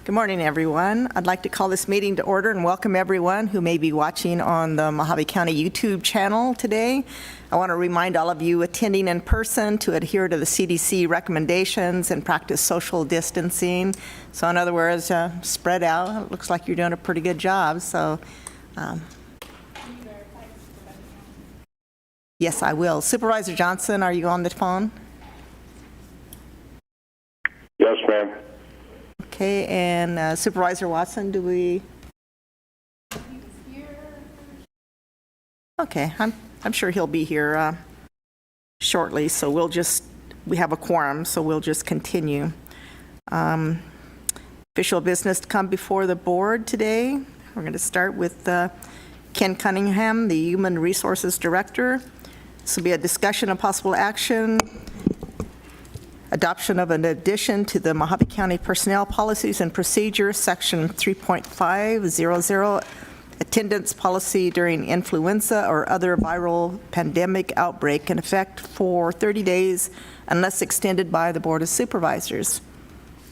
Good morning, everyone. I'd like to call this meeting to order and welcome everyone who may be watching on the Mojave County YouTube channel today. I want to remind all of you attending in person to adhere to the CDC recommendations and practice social distancing. So in other words, spread out. It looks like you're doing a pretty good job. So yes, I will. Supervisor Johnson, are you on the phone? Yes, ma'am. Okay, and Supervisor Watson, do we? Okay, I'm sure he'll be here shortly, so we have a quorum, so we'll just continue. Official business to come before the board today. We're going to start with Ken Cunningham, the Human Resources Director. This will be a discussion of possible action. Adoption of an addition to the Mojave County Personnel Policies and Procedures, Section 3.500, attendance policy during influenza or other viral pandemic outbreak in effect for 30 days unless extended by the Board of Supervisors.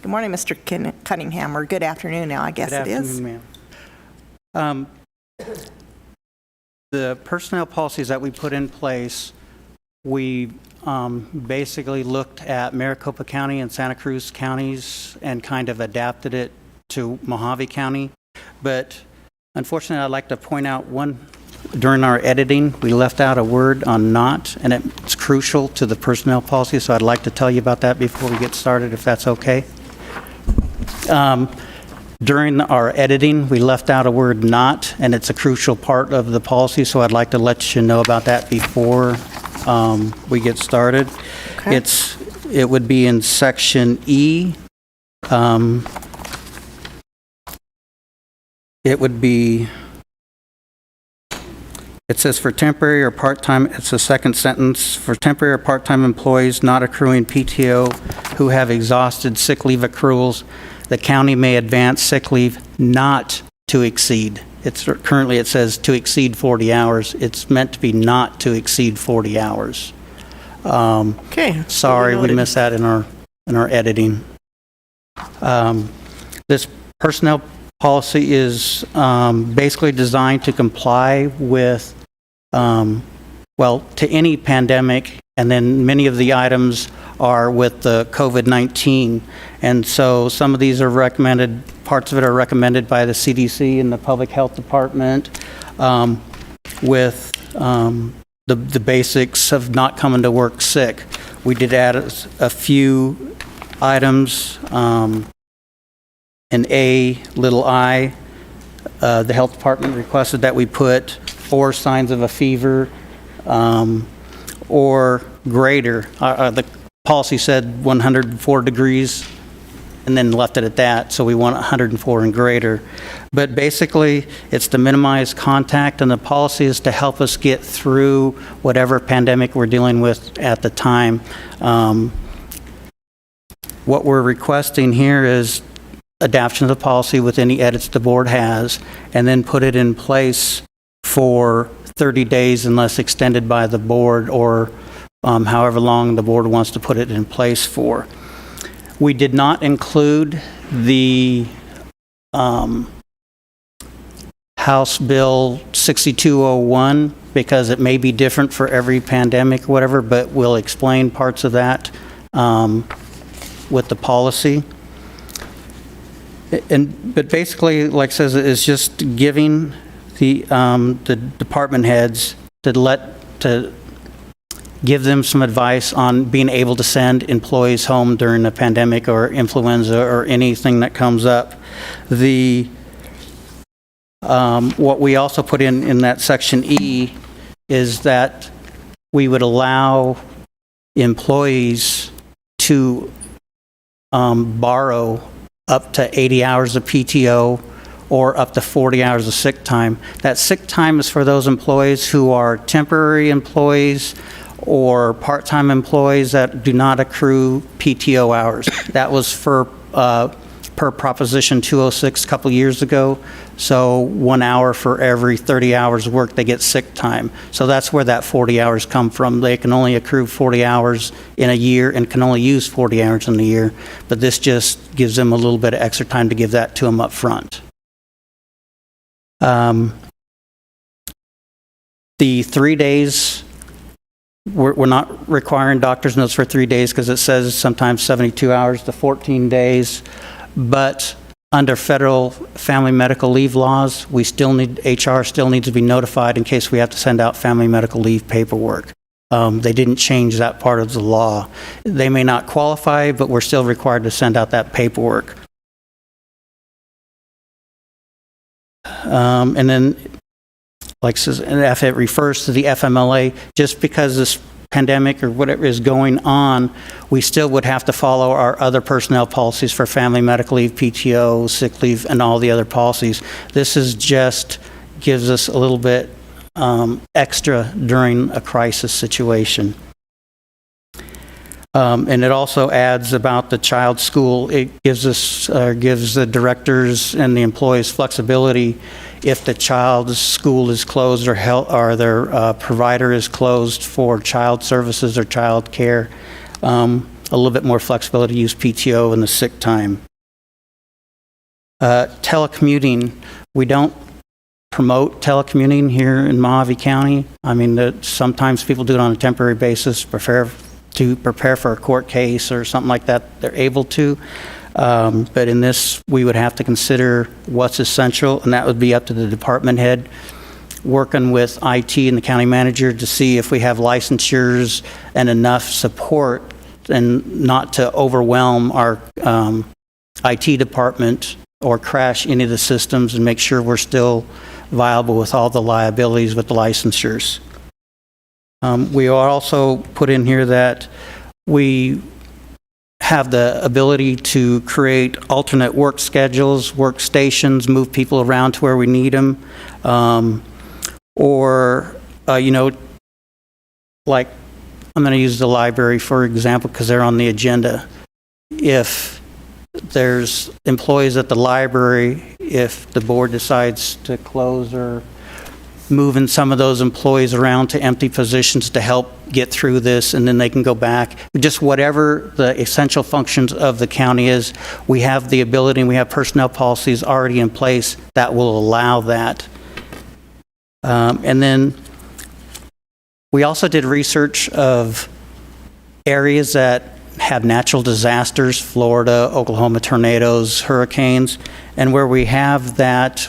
Good morning, Mr. Cunningham, or good afternoon now, I guess it is. Good afternoon, ma'am. The personnel policies that we put in place, we basically looked at Maricopa County and Santa Cruz counties and kind of adapted it to Mojave County. But unfortunately, I'd like to point out during our editing, we left out a word on not, and it's crucial to the personnel policy, so I'd like to tell you about that before we get started, if that's okay. During our editing, we left out a word not, and it's a crucial part of the policy, so I'd like to let you know about that before we get started. Okay. It would be in section E. It says for temporary or part-time, it's the second sentence, for temporary or part-time employees not accruing PTO who have exhausted sick leave accruals, the county may advance sick leave not to exceed. Currently it says to exceed 40 hours. It's meant to be not to exceed 40 hours. Okay. Sorry, we missed that in our editing. This personnel policy is basically designed to comply with, to any pandemic, and then many of the items are with the COVID-19. And so some of these are recommended, parts of it are recommended by the CDC and the Public Health Department, with the basics of not coming to work sick. We did add a few items in I. The Health Department requested that we put 4 signs of a fever or greater. The policy said 104 degrees and then left it at that, so we want 104 and greater. But basically, it's to minimize contact, and the policy is to help us get through whatever pandemic we're dealing with at the time. What we're requesting here is adoption of the policy with any edits the board has, and then put it in place for 30 days unless extended by the board, or however long the board wants to put it in place for. We did not include the House Bill 6201 because it may be different for every pandemic or whatever, but we'll explain parts of that with the policy. But basically, like it says, it's just giving the department heads to give them some advice on being able to send employees home during a pandemic or influenza or anything that comes up. What we also put in that section E is that we would allow employees to borrow up to 80 hours of PTO or up to 40 hours of sick time. That sick time is for those employees who are temporary employees or part-time employees that do not accrue PTO hours. That was per Proposition 206 a couple years ago. So 1 hour for every 30 hours worked, they get sick time. So that's where that 40 hours come from. They can only accrue 40 hours in a year and can only use 40 hours in a year. But this just gives them a little bit of extra time to give that to them up front. The 3 days, we're not requiring doctor's notes for 3 days because it says sometimes 72 hours to 14 days. But under federal family medical leave laws, we still need, HR still needs to be notified in case we have to send out family medical leave paperwork. They didn't change that part of the law. They may not qualify, but we're still required to send out that paperwork. And then, like says, if it refers to the FMLA, just because this pandemic or whatever is going on, we still would have to follow our other personnel policies for family medical leave, PTO, sick leave, and all the other policies. This is just gives us a little bit extra during a crisis situation. And it also adds about the child school. It gives us, gives the directors and the employees flexibility if the child's school is closed or their provider is closed for child services or child care. A little bit more flexibility to use PTO and the sick time. Telecommuting, we don't promote telecommuting here in Mojave County. I mean, sometimes people do it on a temporary basis, to prepare for a court case or something like that, they're able to. But in this, we would have to consider what's essential, and that would be up to the department head, working with IT and the county manager to see if we have licensures and enough support and not to overwhelm our IT department or crash any of the systems, and make sure we're still viable with all the liabilities with the licensures. We also put in here that we have the ability to create alternate work schedules, workstations, move people around to where we need them. Like I'm going to use the library, for example, because they're on the agenda. If there's employees at the library, if the board decides to close or moving some of those employees around to empty positions to help get through this, and then they can go back. Just whatever the essential functions of the county is, we have the ability and we have personnel policies already in place that will allow that. And then we also did research of areas that have natural disasters, Florida, Oklahoma tornadoes, hurricanes, and where we have that,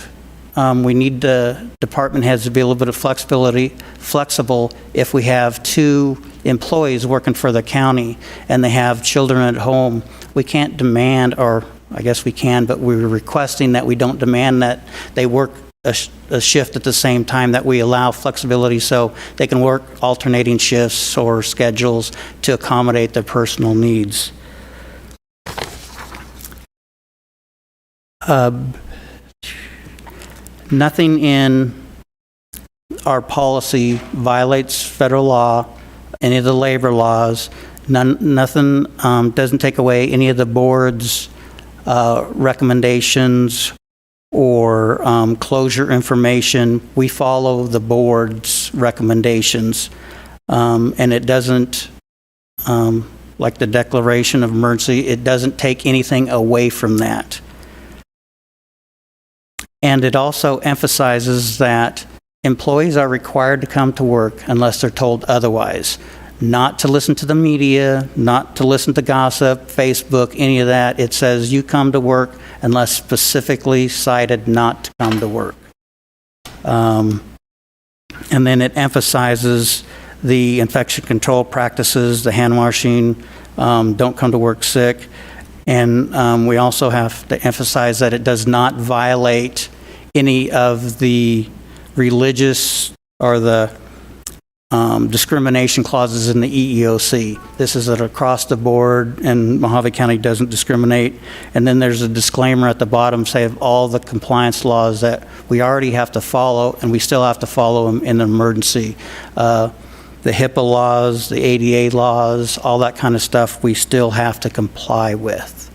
we need the department heads to be a little bit of flexible if we have 2 employees working for the county and they have children at home. We can't demand, or I guess we can, but we're requesting that we don't demand that they work a shift at the same time, that we allow flexibility so they can work alternating shifts or schedules to accommodate their personal needs. Nothing in our policy violates federal law, any of the labor laws. Nothing doesn't take away any of the board's recommendations or closure information. We follow the board's recommendations, and it doesn't, like the declaration of emergency, it doesn't take anything away from that. And it also emphasizes that employees are required to come to work unless they're told otherwise. Not to listen to the media, not to listen to gossip, Facebook, any of that. It says you come to work unless specifically cited not to come to work. And then it emphasizes the infection control practices, the hand washing, don't come to work sick. And we also have to emphasize that it does not violate any of the religious or the discrimination clauses in the EEOC. This is across the board, and Mojave County doesn't discriminate. And then there's a disclaimer at the bottom saying all the compliance laws that we already have to follow, and we still have to follow them in an emergency. The HIPAA laws, the ADA laws, all that kind of stuff we still have to comply with.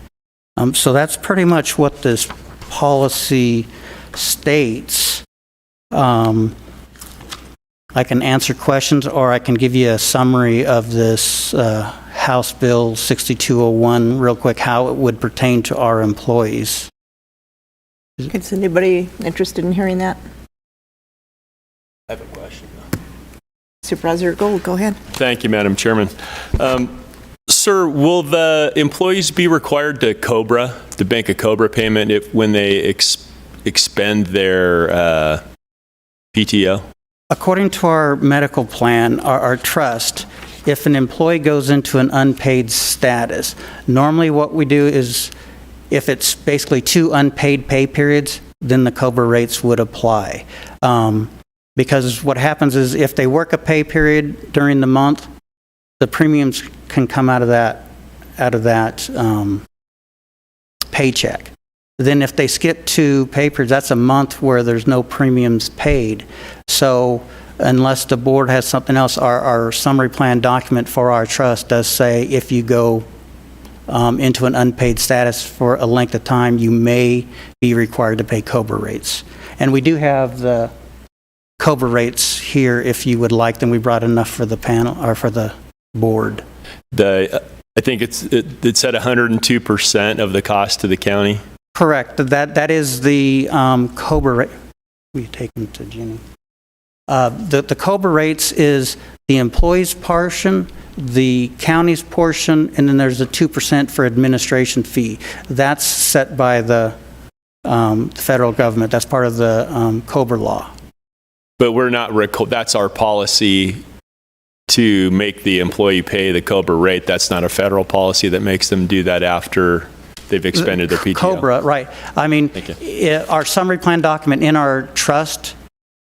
So that's pretty much what this policy states, I can answer questions, or I can give you a summary of this House Bill 6201 real quick, how it would pertain to our employees. Is anybody interested in hearing that? I have a question. Supervisor Gold, go ahead. Thank you, Madam Chairman. Sir, will the employees be required to bank a COBRA payment when they expend their PTO? According to our medical plan, our trust, if an employee goes into an unpaid status, normally what we do is, if it's basically 2 unpaid pay periods, then the COBRA rates would apply. Because what happens is, if they work a pay period during the month, the premiums can come out of that paycheck. Then if they skip 2 pay periods, that's a month where there's no premiums paid. So unless the board has something else, our summary plan document for our trust does say, if you go into an unpaid status for a length of time, you may be required to pay COBRA rates. And we do have the COBRA rates here if you would like them. We brought enough for the panel, or for the board. I think it said 102% of the cost to the county. Correct. That is the COBRA rate. Will you take them to Jenny? The COBRA rates is the employee's portion, the county's portion, and then there's a 2% for administration fee. That's set by the federal government. That's part of the COBRA law. But we're not, that's our policy to make the employee pay the COBRA rate. That's not a federal policy that makes them do that after they've expended their PTO. COBRA, right. I mean, our summary plan document in our trust,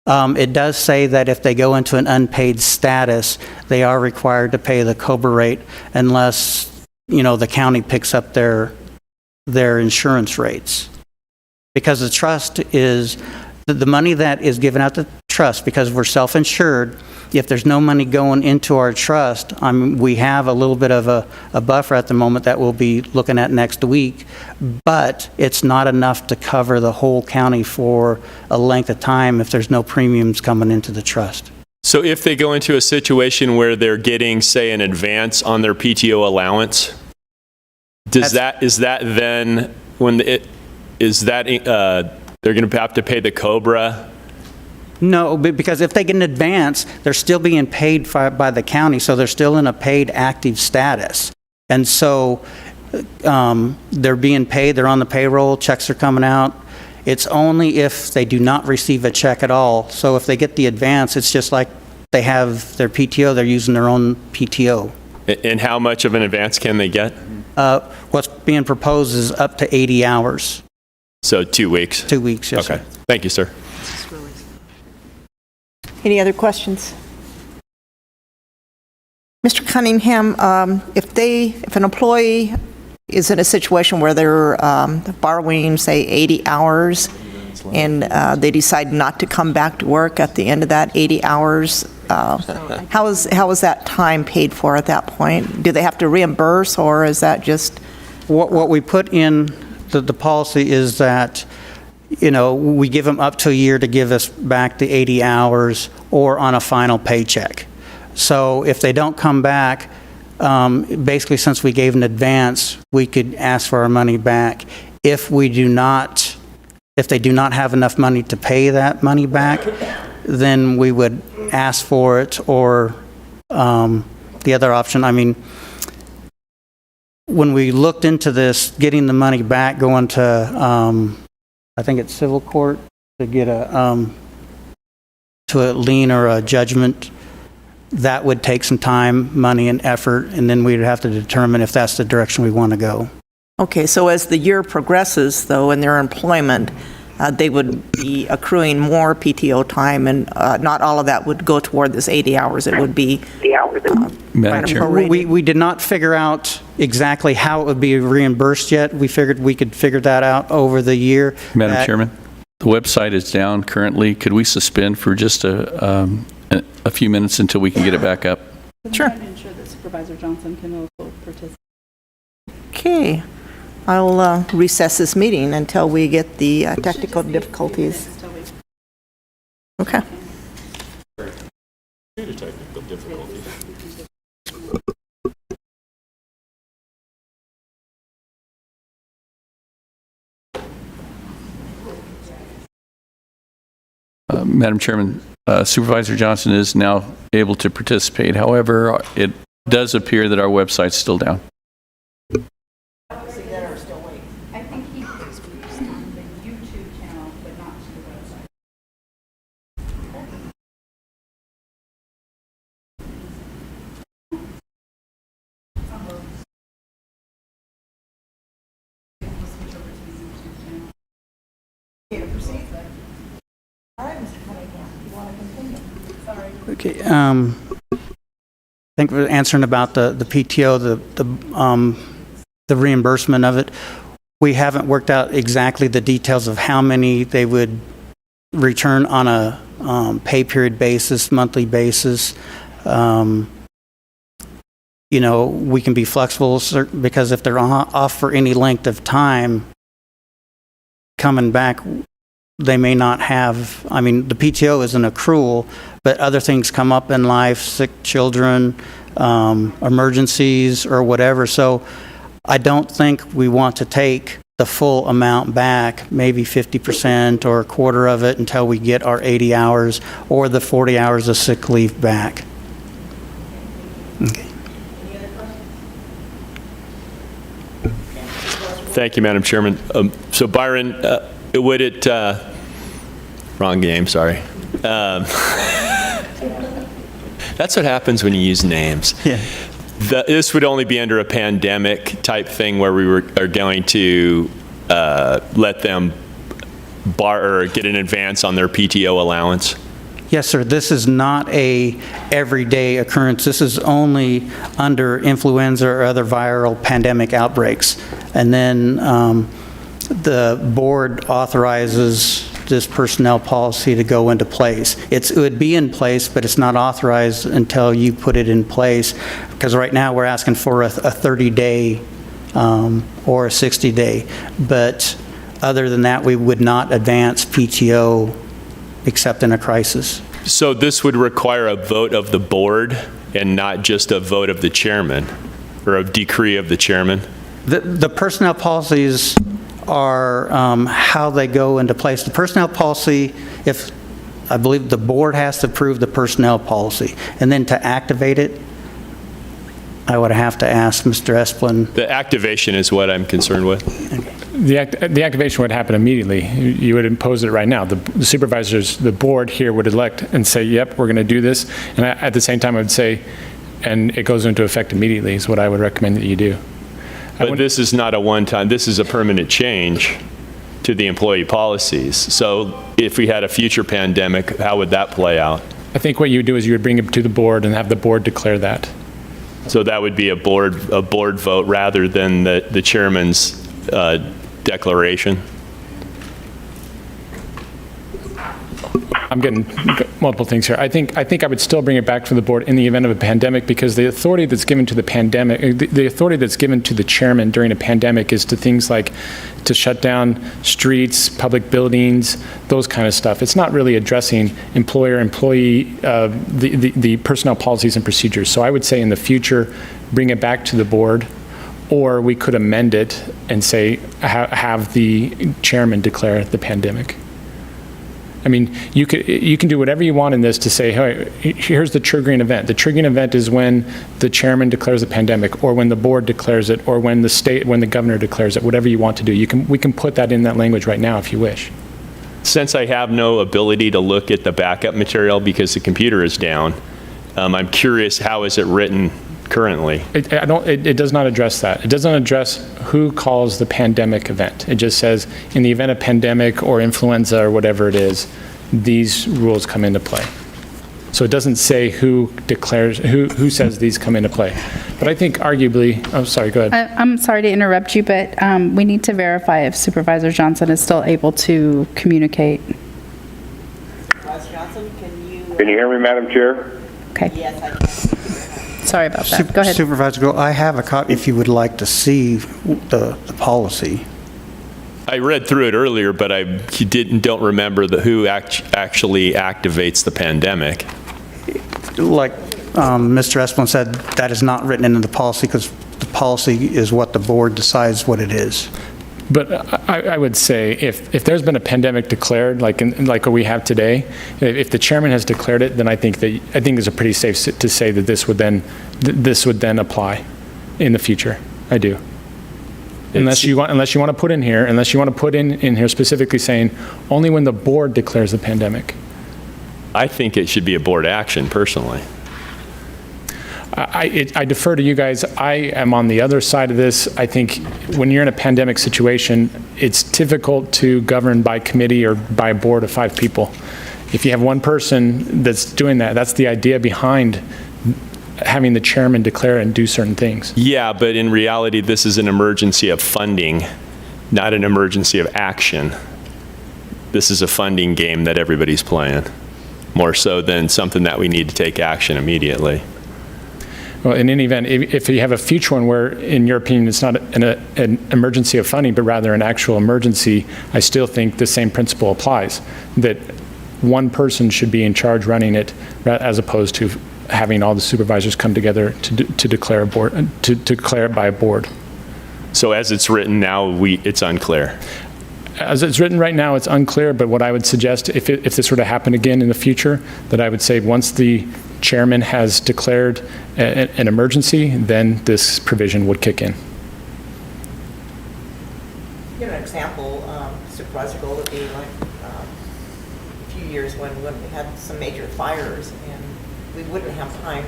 it does say that if they go into an unpaid status, they are required to pay the COBRA rate unless, the county picks up their insurance rates. Because the trust is, the money that is given out to trust, because we're self-insured, if there's no money going into our trust, we have a little bit of a buffer at the moment that we'll be looking at next week, but it's not enough to cover the whole county for a length of time if there's no premiums coming into the trust. So if they go into a situation where they're getting, say, an advance on their PTO allowance, is that then when they're going to have to pay the COBRA? No, because if they get an advance, they're still being paid by the county, so they're still in a paid active status. And so they're being paid, they're on the payroll, checks are coming out. It's only if they do not receive a check at all. So if they get the advance, it's just like they have their PTO, they're using their own PTO. And how much of an advance can they get? What's being proposed is up to 80 hours. So 2 weeks? 2 weeks, yes. Okay. Sir. Thank you, sir. Any other questions? Mr. Cunningham, if an employee is in a situation where they're borrowing, say, 80 hours, and they decide not to come back to work at the end of that 80 hours, how is that time paid for at that point? Do they have to reimburse, or is that just? What we put in the policy is that, we give them up to a year to give us back the 80 hours or on a final paycheck. So if they don't come back, basically since we gave an advance, we could ask for our money back. If they do not have enough money to pay that money back, then we would ask for it, or the other option, when we looked into this, getting the money back, going to, I think it's civil court to get to a lien or a judgment, that would take some time, money, and effort, and then we'd have to determine if that's the direction we want to go. Okay, so as the year progresses, though, in their employment, they would be accruing more PTO time, and not all of that would go toward this 80 hours. It would be Madam Chair. We did not figure out exactly how it would be reimbursed yet. We figured we could figure that out over the year. Madam Chairman, the website is down currently. Could we suspend for just a few minutes until we can get it back up? Sure. I'm ensure that Supervisor Johnson can also participate. Okay. I'll recess this meeting until we get the technical difficulties. Okay. Madam Chairman, Supervisor Johnson is now able to participate. However, it does appear that our website's still down. I think he was on the YouTube channel, but not to the website. Okay, I think we're answering about the PTO, the reimbursement of it. We haven't worked out exactly the details of how many they would return on a pay period basis, monthly basis. You know, we can be flexible because if they're off for any length of time, coming back, they may not have, I mean, the PTO is an accrual, but other things come up in life, sick children, emergencies or whatever. So I don't think we want to take the full amount back, maybe 50% or a quarter of it until we get our 80 hours or the 40 hours of sick leave back. Okay. Thank you, Madam Chairman. So Byron, would it, wrong game, sorry. That's what happens when you use names. Yeah. This would only be under a pandemic type thing where we are going to let them or get an advance on their PTO allowance. Yes, sir. This is not a everyday occurrence. This is only under influenza or other viral pandemic outbreaks. And then the board authorizes this personnel policy to go into place. It would be in place, but it's not authorized until you put it in place. Because right now we're asking for a 30-day or a 60-day. But other than that, we would not advance PTO except in a crisis. So this would require a vote of the board and not just a vote of the chairman or a decree of the chairman? The personnel policies are how they go into place. The personnel policy, if I believe the board has to approve the personnel policy, and then to activate it, I would have to ask Mr. Esplin. The activation is what I'm concerned with. The activation would happen immediately. You would impose it right now. The supervisors, the board here would elect and say, yep, we're going to do this. And at the same time, I would say, and it goes into effect immediately is what I would recommend that you do. But this is not a one-time, this is a permanent change to the employee policies. So if we had a future pandemic, how would that play out? I think what you would do is you would bring it to the board and have the board declare that. So that would be a board vote rather than the chairman's declaration? I'm getting multiple things here. I think I would still bring it back to the board in the event of a pandemic, because the authority that's given to the pandemic, the authority that's given to the chairman during a pandemic is to things like to shut down streets, public buildings, those kind of stuff. It's not really addressing employer-employee, the personnel policies and procedures. So I would say in the future, bring it back to the board, or we could amend it and say, have the chairman declare the pandemic. I mean, you can do whatever you want in this to say, hey, here's the triggering event. The triggering event is when the chairman declares a pandemic, or when the board declares it, or when the governor declares it. Whatever you want to do, we can put that in that language right now if you wish. Since I have no ability to look at the backup material because the computer is down, I'm curious, how is it written currently? It does not address that. It doesn't address who calls the pandemic event. It just says, in the event of pandemic or influenza or whatever it is, these rules come into play. So it doesn't say who declares, who says these come into play. But I think arguably, oh, sorry, go ahead. I'm sorry to interrupt you, but we need to verify if Supervisor Johnson is still able to communicate. Supervisor Johnson, can you? Can you hear me, Madam Chair? Okay. Yes, I can. Sorry about that. Go ahead. Supervisor Gould, I have a copy if you would like to see the policy. I read through it earlier, but I don't remember who actually activates the pandemic. Like Mr. Esplin said, that is not written into the policy because the policy is what the board decides what it is. But I would say if there's been a pandemic declared, like what we have today, if the chairman has declared it, then I think it's a pretty safe to say that this would then apply in the future. I do. Unless you want to put in here specifically saying only when the board declares the pandemic. I think it should be a board action, personally. I defer to you guys. I am on the other side of this. I think when you're in a pandemic situation, it's difficult to govern by committee or by a board of 5 people. If you have one person that's doing that, that's the idea behind having the chairman declare and do certain things. Yeah, but in reality, this is an emergency of funding, not an emergency of action. This is a funding game that everybody's playing, more so than something that we need to take action immediately. Well, in any event, if you have a future one where, in your opinion, it's not an emergency of funding, but rather an actual emergency, I still think the same principle applies, that one person should be in charge running it, as opposed to having all the supervisors come together to declare it by a board. So as it's written now, it's unclear. As it's written right now, it's unclear, but what I would suggest, if this were to happen again in the future, that I would say once the chairman has declared an emergency, then this provision would kick in. Give an example, Supervisor Gold, would be like a few years when we had some major fires and we wouldn't have time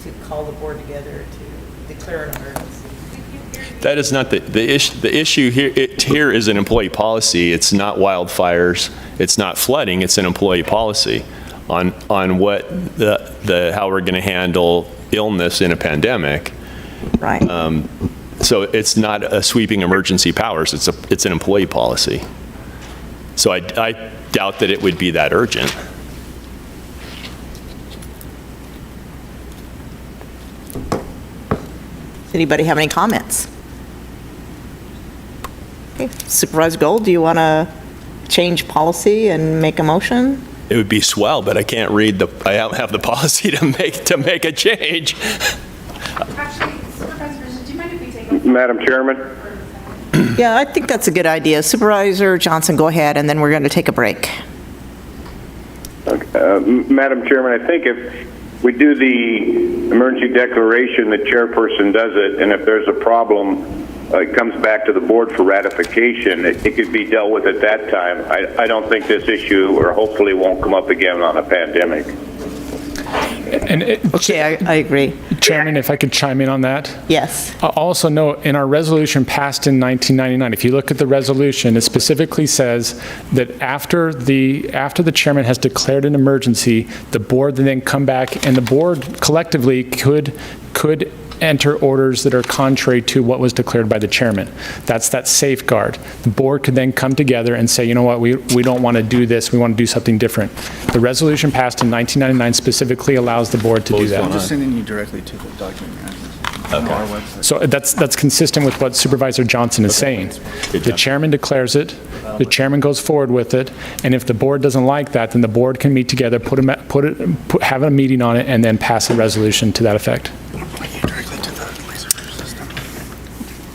to call the board together to declare an emergency. That is not the issue. The issue here is an employee policy. It's not wildfires. It's not flooding. It's an employee policy on what how we're going to handle illness in a pandemic. Right. So it's not a sweeping emergency powers. It's an employee policy. So I doubt that it would be that urgent. Does anybody have any comments? Okay. Supervisor Gold, do you want to change policy and make a motion? It would be swell, but I can't read I don't have the policy to make a change. Actually, Supervisors, do you mind if we take a... Madam Chairman? Yeah, I think that's a good idea. Supervisor Johnson, go ahead, and then we're going to take a break. Madam Chairman, I think if we do the emergency declaration, the chairperson does it, and if there's a problem, it comes back to the board for ratification. It could be dealt with at that time. I don't think this issue, or hopefully won't come up again on a pandemic. Okay, I agree. Chairman, if I could chime in on that. Yes. I'll also note, in our resolution passed in 1999, if you look at the resolution, it specifically says that after the chairman has declared an emergency, the board then come back, and the board collectively could enter orders that are contrary to what was declared by the chairman. That's that safeguard. The board could then come together and say, you know what, we don't want to do this, we want to do something different. The resolution passed in 1999 specifically allows the board to do that. I'm just sending you directly to the document on our website. So that's consistent with what Supervisor Johnson is saying. The chairman declares it, the chairman goes forward with it, and if the board doesn't like that, then the board can meet together, have a meeting on it, and then pass a resolution to that effect.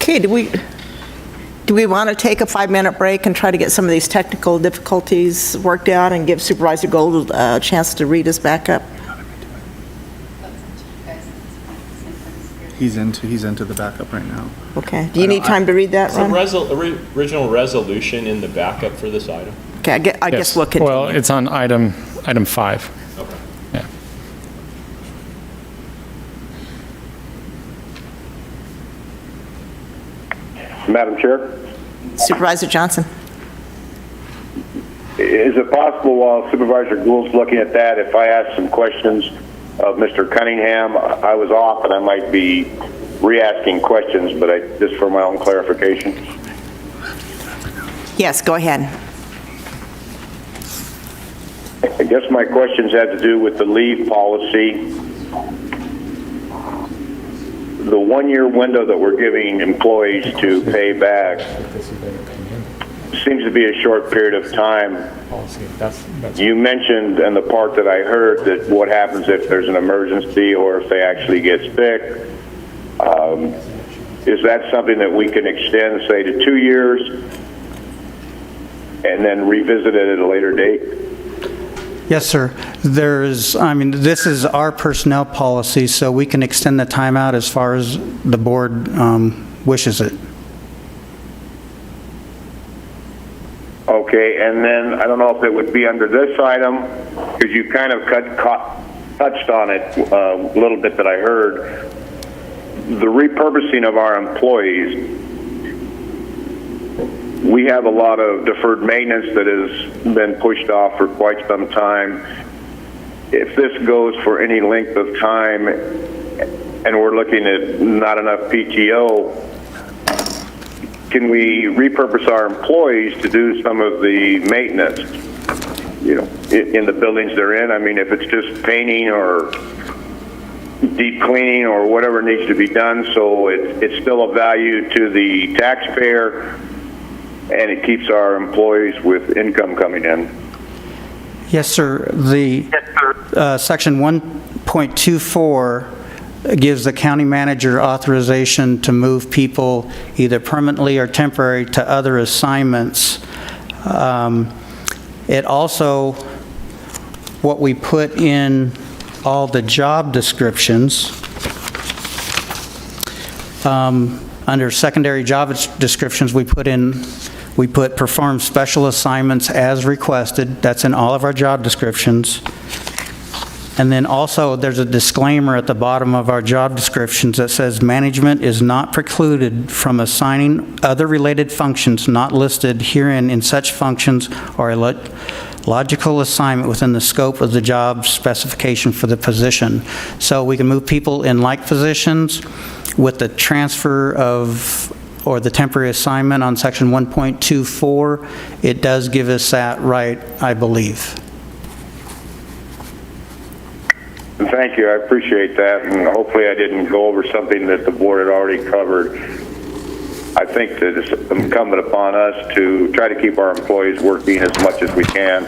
Okay, do we want to take a 5-minute break and try to get some of these technical difficulties worked out and give Supervisor Gold a chance to read us back up? He's into the backup right now. Okay. Do you need time to read that, Ron? Original resolution in the backup for this item? Okay, I guess we'll continue. Well, it's on item 5. Okay. Yeah. Madam Chair? Supervisor Johnson. Is it possible while Supervisor Gould's looking at that, if I ask some questions of Mr. Cunningham, I was off and I might be re-asking questions, but just for my own clarification? Yes, go ahead. I guess my questions had to do with the leave policy. the 1-year window that we're giving employees to pay back seems to be a short period of time. You mentioned in the part that I heard that what happens if there's an emergency or if they actually get sick. Is that something that we can extend, say, to 2 years and then revisit it at a later date? Yes, sir. This is our personnel policy, so we can extend the timeout as far as the board wishes it. Okay, and then I don't know if it would be under this item, because you kind of touched on it a little bit that I heard. The repurposing of our employees. We have a lot of deferred maintenance that has been pushed off for quite some time. If this goes for any length of time and we're looking at not enough PTO, can we repurpose our employees to do some of the maintenance, in the buildings they're in? I mean, if it's just painting or deep cleaning or whatever needs to be done, so it's still of value to the taxpayer and it keeps our employees with income coming in. Yes, sir. The section 1.24 gives the county manager authorization to move people either permanently or temporary to other assignments. It also, what we put in all the job descriptions, under secondary job descriptions, we put perform special assignments as requested. That's in all of our job descriptions. And then also, there's a disclaimer at the bottom of our job descriptions that says management is not precluded from assigning other related functions not listed herein in such functions or a logical assignment within the scope of the job specification for the position. So we can move people in like positions with the transfer of or the temporary assignment on section 1.24. It does give us that right, I believe. Thank you. I appreciate that, and hopefully I didn't go over something that the board had already covered. I think that it's incumbent upon us to try to keep our employees working as much as we can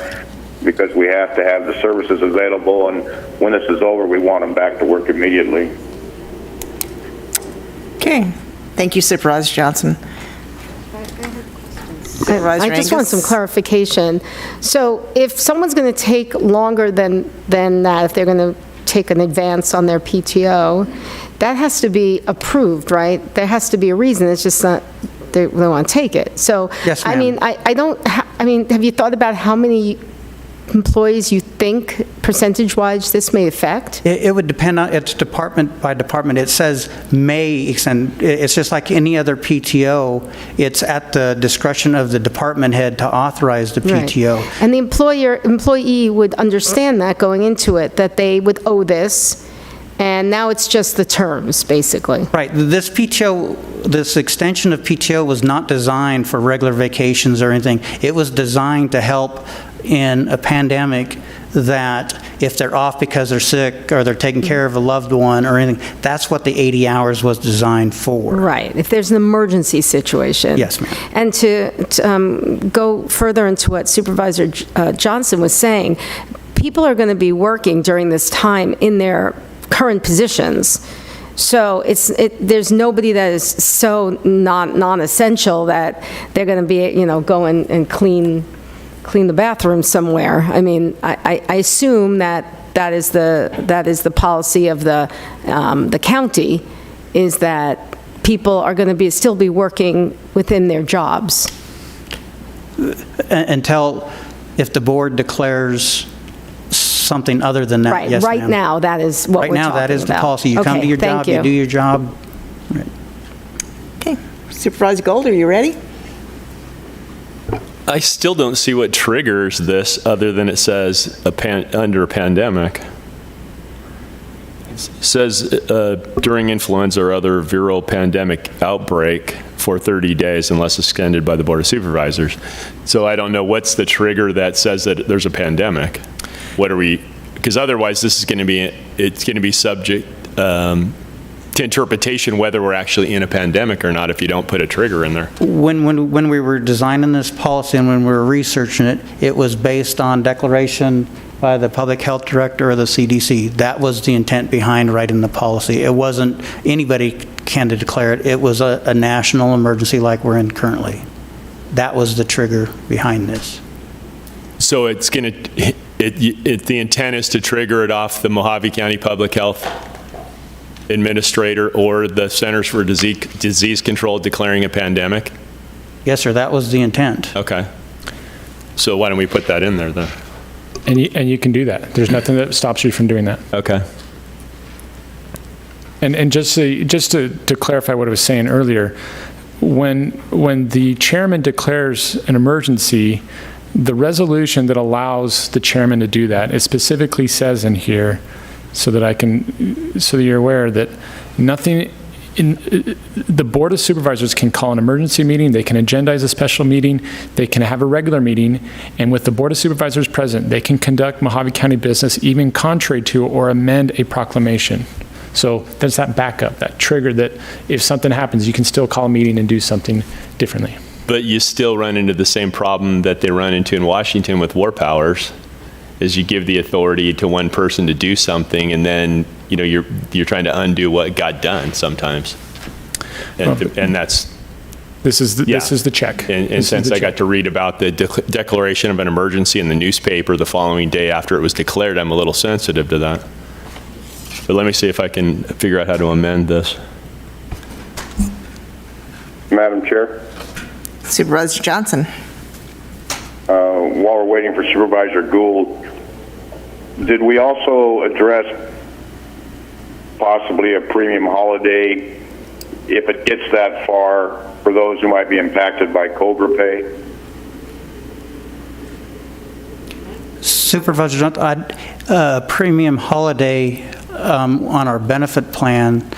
because we have to have the services available, and when this is over, we want them back to work immediately. Okay. Thank you, Supervisor Johnson. Supervisor I just want Angus? some clarification. So if someone's going to take longer than that, if they're going to take an advance on their PTO, that has to be approved, right? There has to be a reason. It's just not they want to take it. So, Yes, ma'am. I mean, have you thought about how many employees you think percentage-wise this may affect? It would depend on, it's department by department. It says may extend, it's just like any other PTO. It's at the discretion of the department head to authorize the Right. PTO. And the employee would understand that going into it, that they would owe this, and now it's just the terms, basically. Right, this PTO, this extension of PTO was not designed for regular vacations or anything. It was designed to help in a pandemic, that if they're off because they're sick or they're taking care of a loved one or anything, that's what the 80 hours was designed for. Right, if there's an emergency situation. Yes, ma'am. And to go further into what Supervisor Johnson was saying, people are going to be working during this time in their current positions. So there's nobody that is so non-essential that they're going to be, go and clean the bathroom somewhere. I mean, I assume that is the policy of the county, is that people are going to still be working within their jobs. Until, if the board declares something other than that, Right. yes, Right ma'am. now, that is what we're talking about. Right now, that is the policy. You come Okay, to your thank job, you do your job. Right. Okay. Supervisor Gold, are you ready? I still don't see what triggers this other than it says under a pandemic. It says during influenza or other viral pandemic outbreak for 30 days unless extended by the Board of Supervisors. So I don't know what's the trigger that says that there's a pandemic. What are we, because otherwise this is going to be, it's going to be subject to to interpretation whether we're actually in a pandemic or not if you don't put a trigger in there. When we were designing this policy and when we were researching it, it was based on declaration by the public health director or the CDC. That was the intent behind writing the policy. It wasn't anybody can declare it. It was a national emergency like we're in currently. That was the trigger behind this. So it's going to, the intent is to trigger it off the Mojave County Public Health Administrator or the Centers for Disease Control declaring a pandemic? Yes, sir, that was the intent. Okay. So why don't we put that in there then? And you can do that. There's nothing that stops you from doing that. Okay. And just to clarify what I was saying earlier, when the chairman declares an emergency, the resolution that allows the chairman to do that, it specifically says in here, so that you're aware that nothing the Board of Supervisors can call an emergency meeting, they can agendize a special meeting, they can have a regular meeting, and with the Board of Supervisors present, they can conduct Mojave County business even contrary to or amend a proclamation. So there's that backup, that trigger that if something happens, you can still call a meeting and do something differently. But you still run into the same problem that they run into in Washington with war powers, is you give the authority to one person to do something, and then you're trying to undo what got done sometimes. And that's this is the check. And since I got to read about the declaration of an emergency in the newspaper the following day after it was declared, I'm a little sensitive to that. But let me see if I can figure out how to amend this. Madam Chair, Supervisor Johnson. while we're waiting for Supervisor Gould, did we also address possibly a premium holiday if it gets that far for those who might be impacted by COBRA pay? Supervisor Johnson, premium holiday on our benefit plan,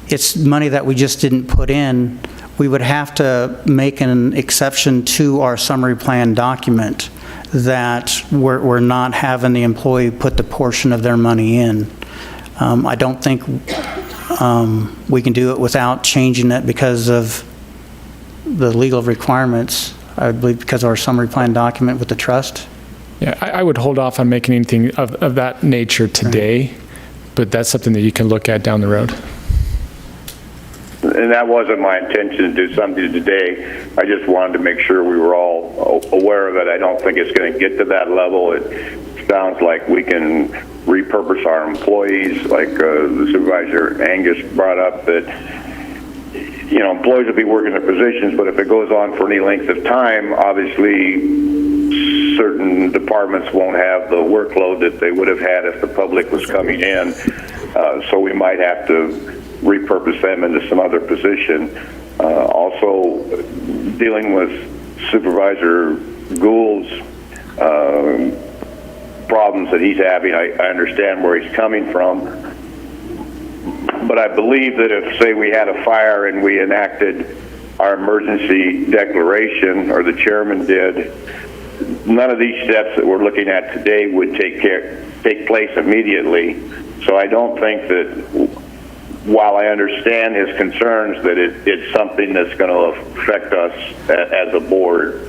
it's money that we just didn't put in. We would have to make an exception to our summary plan document that we're not having the employee put the portion of their money in. I don't think we can do it without changing it because of the legal requirements, I believe because of our summary plan document with the trust. Yeah, I would hold off on making anything of that nature today, but that's something that you can look at down the road. And that wasn't my intention to do something today. I just wanted to make sure we were all aware of it. I don't think it's going to get to that level. It sounds like we can repurpose our employees, like the Supervisor Angus brought up, that employees will be working their positions, but if it goes on for any length of time, obviously certain departments won't have the workload that they would have had if the public was coming in. So we might have to repurpose them into some other position. Also, dealing with Supervisor Gould's problems that he's having, I understand where he's coming from. But I believe that if, say, we had a fire and we enacted our emergency declaration, or the chairman did, none of these steps that we're looking at today would take place immediately. So I don't think that, while I understand his concerns, that it's something that's going to affect us as a board.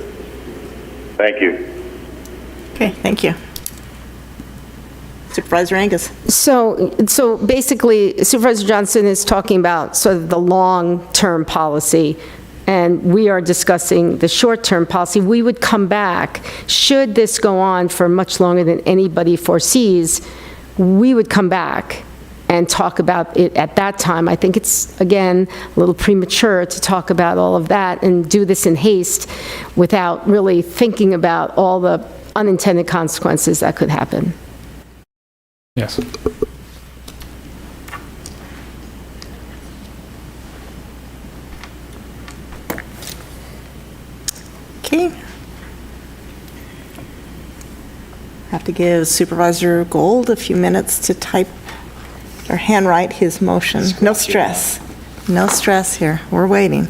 Thank you. Okay, thank you. Supervisor Angus. So basically, Supervisor Johnson is talking about sort of the long-term policy, and we are discussing the short-term policy. We would come back, should this go on for much longer than anybody foresees, we would come back and talk about it at that time. I think it's, again, a little premature to talk about all of that and do this in haste without really thinking about all the unintended consequences that could happen. Yes. Okay. Have to give Supervisor Gould a few minutes to type or handwrite his motion. No stress. No stress here. We're waiting.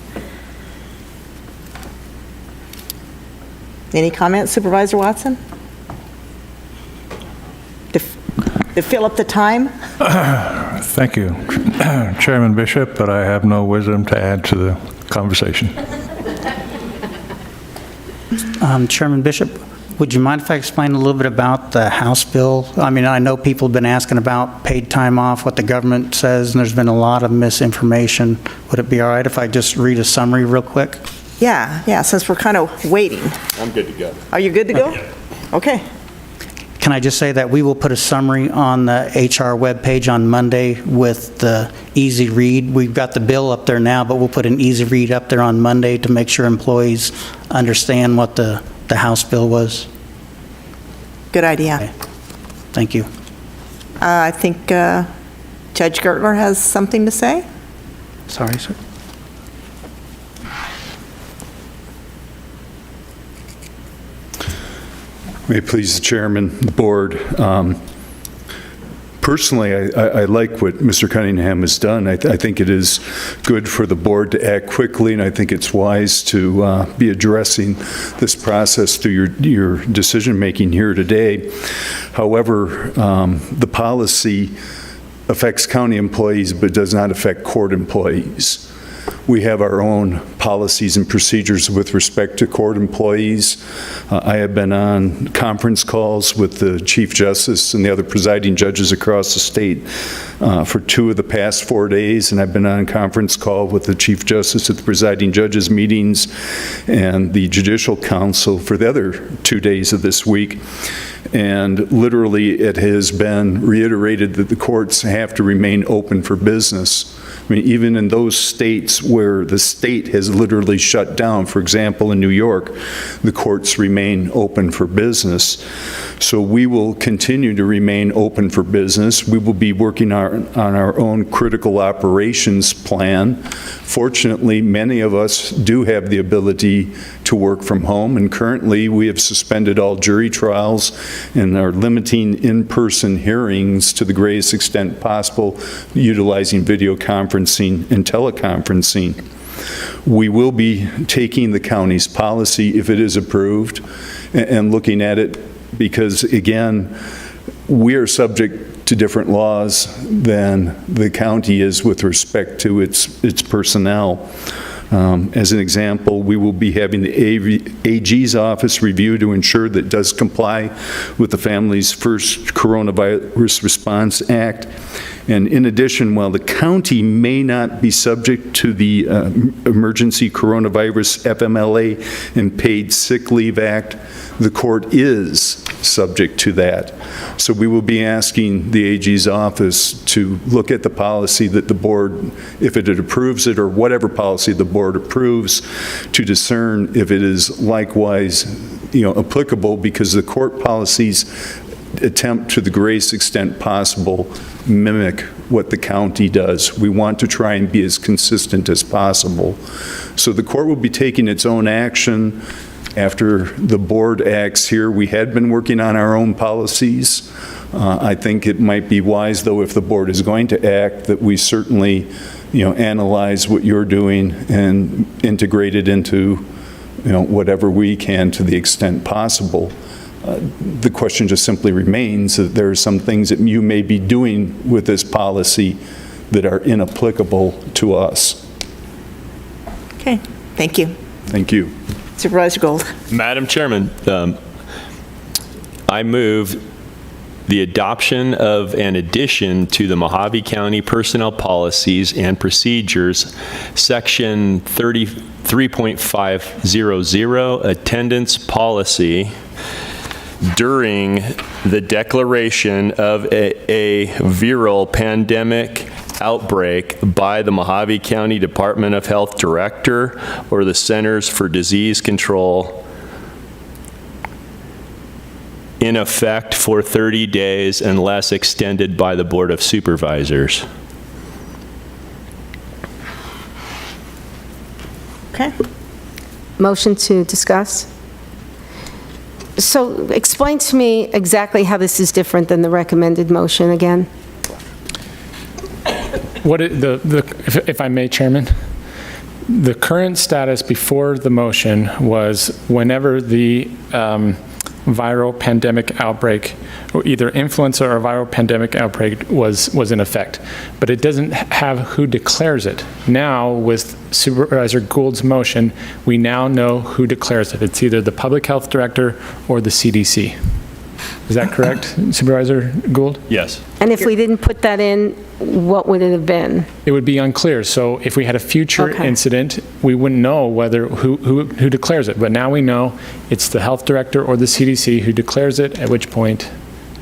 Any comments, Supervisor Watson? To fill up the time? Thank you, Chairman Bishop, but I have no wisdom to add to the conversation. Chairman Bishop, would you mind if I explain a little bit about the House bill? I mean, I know people have been asking about paid time off, what the government says, and there's been a lot of misinformation. Would it be all right if I just read a summary real quick? Yeah, since we're kind of waiting. I'm good to go. Are you good to go? Okay. Can I just say that we will put a summary on the HR webpage on Monday with the easy read? We've got the bill up there now, but we'll put an easy read up there on Monday to make sure employees understand what the House bill was. Good idea. Okay. Thank you. I think Judge Gertler has something to say. Sorry, sir. May it please the chairman, the board. Personally, I like what Mr. Cunningham has done. I think it is good for the board to act quickly, and I think it's wise to be addressing this process through your decision-making here today. However, the policy affects county employees but does not affect court employees. We have our own policies and procedures with respect to court employees. I have been on conference calls with the Chief Justice and the other presiding judges across the state for 2 of the past 4 days, and I've been on a conference call with the Chief Justice at the presiding judges' meetings and the Judicial Council for the other 2 days of this week. And literally, it has been reiterated that the courts have to remain open for business. I mean, even in those states where the state has literally shut down, for example, in New York, the courts remain open for business. So we will continue to remain open for business. We will be working on our own critical operations plan. Fortunately, many of us do have the ability to work from home, and currently we have suspended all jury trials and are limiting in-person hearings to the greatest extent possible, utilizing video conferencing and teleconferencing. We will be taking the county's policy, if it is approved, and looking at it because, again, we are subject to different laws than the county is with respect to its personnel. As an example, we will be having the AG's office review to ensure that it does comply with the Families First Coronavirus Response Act. And in addition, while the county may not be subject to the Emergency Coronavirus FMLA and Paid Sick Leave Act, the court is subject to that. So we will be asking the AG's office to look at the policy that the board, if it approves it, or whatever policy the board approves, to discern if it is likewise, applicable, because the court policies attempt to the greatest extent possible mimic what the county does. We want to try and be as consistent as possible. So the court will be taking its own action after the board acts here. We had been working on our own policies. I think it might be wise, though, if the board is going to act, that we certainly, analyze what you're doing and integrate it into, whatever we can to the extent possible. The question just simply remains that there are some things that you may be doing with this policy that are inapplicable to us. Okay, thank you. Thank you. Supervisor Gold. Madam Chairman, I move the adoption of an addition to the Mojave County Personnel Policies and Procedures, Section 33.500, Attendance Policy, during the declaration of a viral pandemic outbreak by the Mojave County Department of Health Director or the Centers for Disease Control, in effect for 30 days unless extended by the Board of Supervisors. Okay. Motion to discuss? So explain to me exactly how this is different than the recommended motion again. If I may, Chairman, the current status before the motion was whenever the viral pandemic outbreak, or either influenza or viral pandemic outbreak was in effect. But it doesn't have who declares it. Now, with Supervisor Gould's motion, we now know who declares it. It's either the public health director or the CDC. Is that correct, Supervisor Gould? Yes. And if we didn't put that in, what would it have been? It would be unclear. So if we had a future Okay. incident, we wouldn't know who declares it. But now we know it's the health director or the CDC who declares it, at which point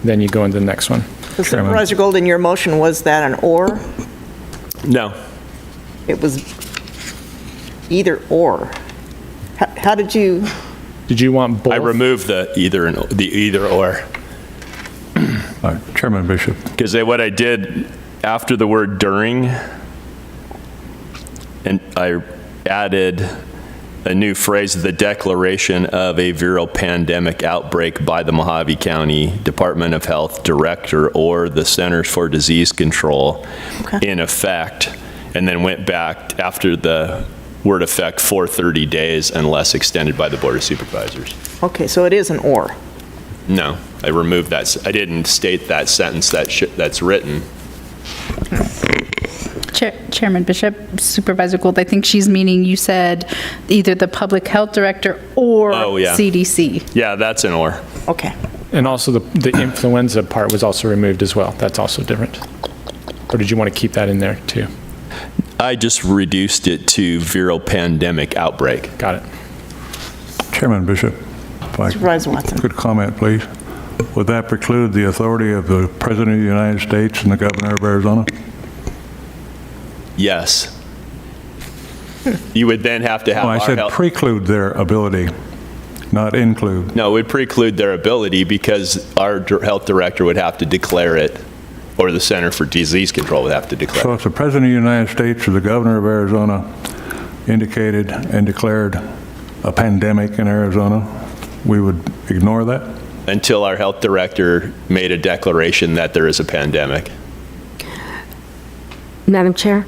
then you go into the next one. So Supervisor Gold, in your motion, was that an or? No. It was either or. How did you, Did you want both? I removed the either or. Chairman Bishop. Because what I did after the word during, and I added a new phrase, the declaration of a viral pandemic outbreak by the Mojave County Department of Health Director or the Centers for Disease Control in effect, and then went back after the word effect for 30 days unless extended by the Board of Supervisors. okay, so it is an or. No, I removed that. I didn't state that sentence that's written. Chairman Bishop, Supervisor Gould, I think she's meaning you said either the public health director or Oh, yeah. CDC. Yeah, that's an or. Okay. And also the influenza part was also removed as well. That's also different. Or did you want to keep that in there too? I just reduced it to viral pandemic outbreak. Got it. Chairman Bishop, if I Supervisor Watson. could comment, please. Would that preclude the authority of the President of the United States and the Governor of Arizona? Yes. You would then have to have Oh, I our said health. preclude their ability, not include. No, it would preclude their ability because our health director would have to declare it, or the Center for Disease Control would have to declare So it. if the President of the United States or the Governor of Arizona indicated and declared a pandemic in Arizona, we would ignore that? Until our health director made a declaration that there is a pandemic. Madam Chair?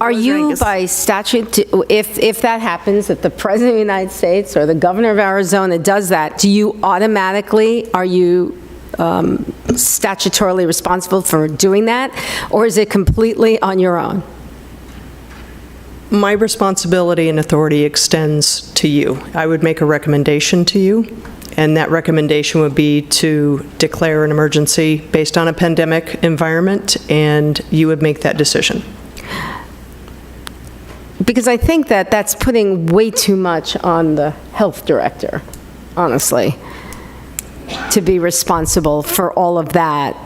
Are Supervisor you, Angus. by statute, if that happens, that the President of the United States or the Governor of Arizona does that, do you automatically, are you statutorily responsible for doing that? Or is it completely on your own? My responsibility and authority extends to you. I would make a recommendation to you, and that recommendation would be to declare an emergency based on a pandemic environment, and you would make that decision. Because I think that that's putting way too much on the health director, honestly, to be responsible for all of that.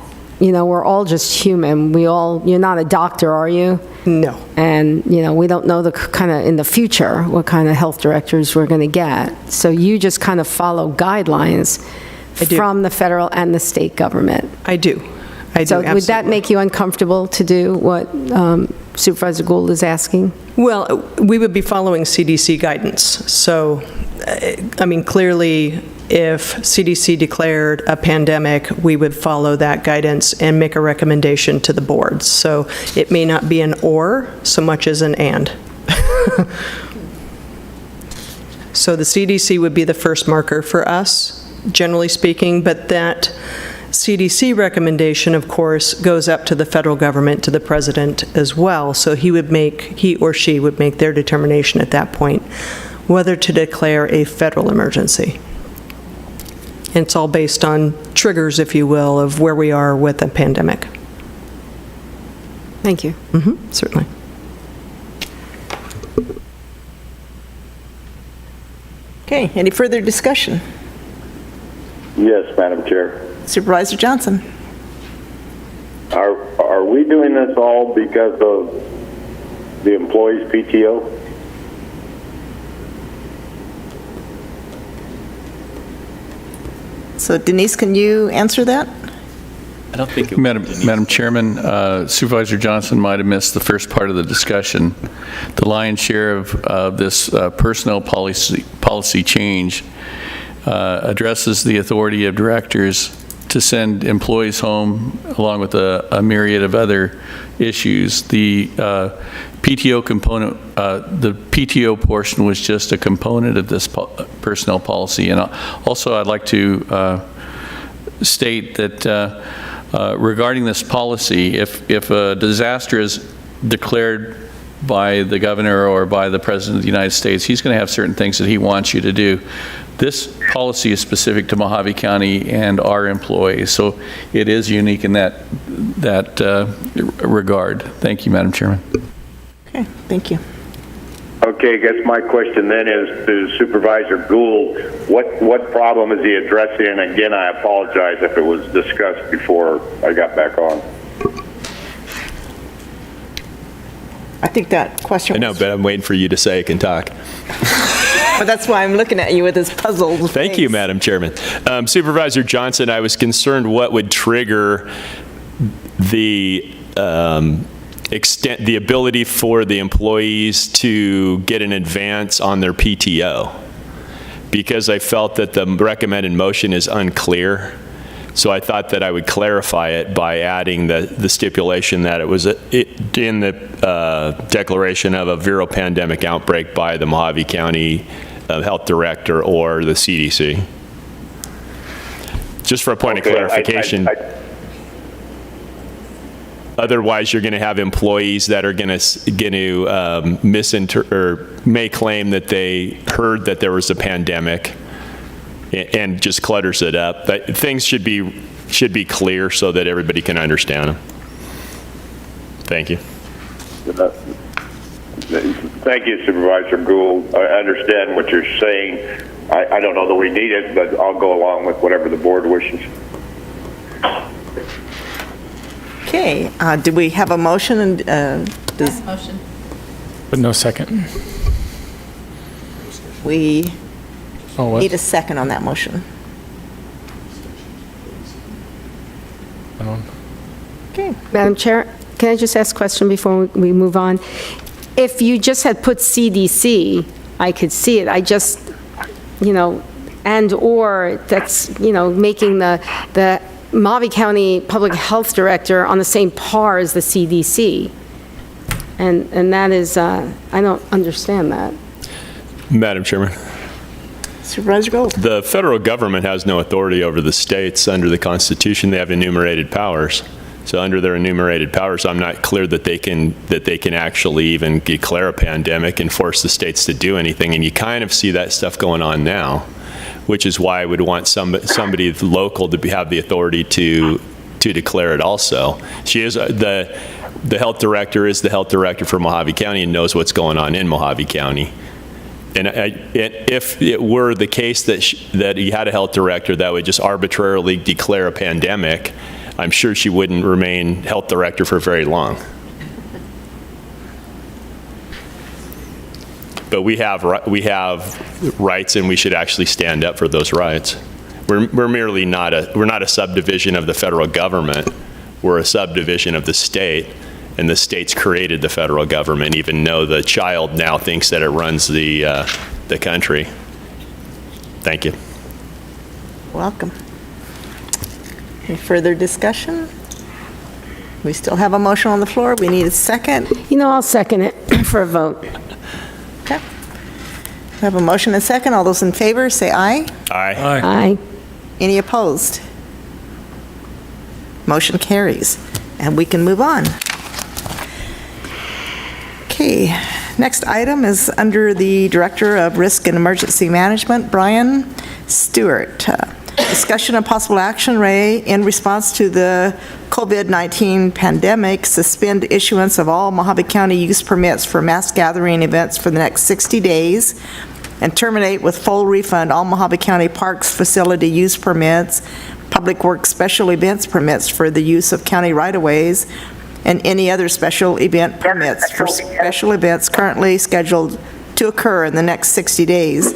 You know, we're all just human. You're not a doctor, are you? No. And, you know, we don't know the kind of, in the future, what kind of health directors we're going to get. So you just kind of follow guidelines I do. from the federal and the state government. I do. I do, So would that absolutely. make you uncomfortable to do what Supervisor Gould is asking? Well, we would be following CDC guidance. So, I mean, clearly, if CDC declared a pandemic, we would follow that guidance and make a recommendation to the board. So it may not be an or so much as an and. So the CDC would be the first marker for us, generally speaking, but that CDC recommendation, of course, goes up to the federal government, to the president as well. So he or she would make their determination at that point whether to declare a federal emergency. And it's all based on triggers, if you will, of where we are with the pandemic. Thank you. Certainly. Okay, any further discussion? Yes, Madam Chair. Supervisor Johnson? Are we doing this all because of the employees' PTO? So Denise, can you answer that? I don't think it Madam Chairman, Supervisor Johnson might have missed the first part of the discussion. The lion's share of this personnel policy change addresses the authority of directors to send employees home, along with a myriad of other issues. The PTO component, the PTO portion was just a component of this personnel policy. And also, I'd like to state that regarding this policy, if a disaster is declared by the governor or by the President of the United States, he's going to have certain things that he wants you to do. This policy is specific to Mojave County and our employees, so it is unique in that regard. Thank you, Madam Chairman. Okay, thank you. Okay, I guess my question then is to Supervisor Gould, what problem is he addressing? And again, I apologize if it was discussed before I got back on. I think that question I know, but I'm waiting for you to say I can talk. But that's why I'm looking at you with this puzzled Thank face. you, Madam Chairman. Supervisor Johnson, I was concerned what would trigger the the ability for the employees to get an advance on their PTO, because I felt that the recommended motion is unclear. So I thought that I would clarify it by adding the stipulation that it was in the declaration of a viral pandemic outbreak by the Mojave County Health Director or the CDC. Just for a point of clarification. Otherwise, you're going to have employees that are going to misinterpret or may claim that they heard that there was a pandemic and just clutters it up. But things should be clear so that everybody can understand them. Thank you. Thank you, Supervisor Gould. I understand what you're saying. I don't know that we need it, but I'll go along with whatever the board wishes. Okay, do we have a motion? And Motion. But no second. we Oh, what? need a second on that motion? Okay. Madam Chair, can I just ask a question before we move on? If you just had put CDC, I could see it. I just, and/or that's, making the Mojave County Public Health Director on the same par as the CDC. And that is, I don't understand that. Madam Chairman. Supervisor Gould. The federal government has no authority over the states. Under the Constitution, they have enumerated powers. So under their enumerated powers, I'm not clear that they can actually even declare a pandemic and force the states to do anything. And you kind of see that stuff going on now, which is why I would want somebody local to have the authority to declare it also. She is the health director is the health director for Mojave County and knows what's going on in Mojave County. And if it were the case that you had a health director that would just arbitrarily declare a pandemic, I'm sure she wouldn't remain health director for very long. But we have rights, and we should actually stand up for those rights. We're merely not a subdivision of the federal government. We're a subdivision of the state, and the state's created the federal government, even though the child now thinks that it runs the country. Thank you. Welcome. Any further discussion? We still have a motion on the floor. We need a second. I'll second it for a vote. Okay. We have a motion and a second. All those in favor, say aye. Aye. Aye. Any opposed? Motion carries, and we can move on. Okay, next item is under the Director of Risk and Emergency Management, Brian Stewart. Discussion of possible action, Ray, in response to the COVID-19 pandemic, suspend issuance of all Mojave County use permits for mass gathering events for the next 60 days, and terminate with full refund all Mojave County Parks facility use permits, Public Works special events permits for the use of county right-of-ways, and any other special event permits for special events currently scheduled to occur in the next 60 days.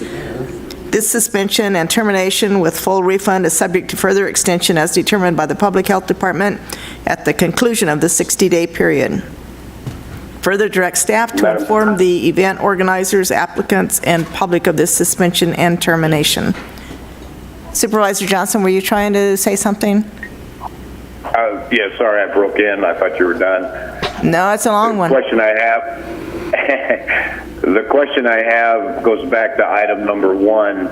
This suspension and termination with full refund is subject to further extension as determined by the Public Health Department at the conclusion of the 60-day period. Further direct staff to inform the event organizers, applicants, and public of this suspension and termination. Supervisor Johnson, were you trying to say something? Yeah, sorry, I broke in. I thought you were done. No, it's a long one. The question I have goes back to item number 1.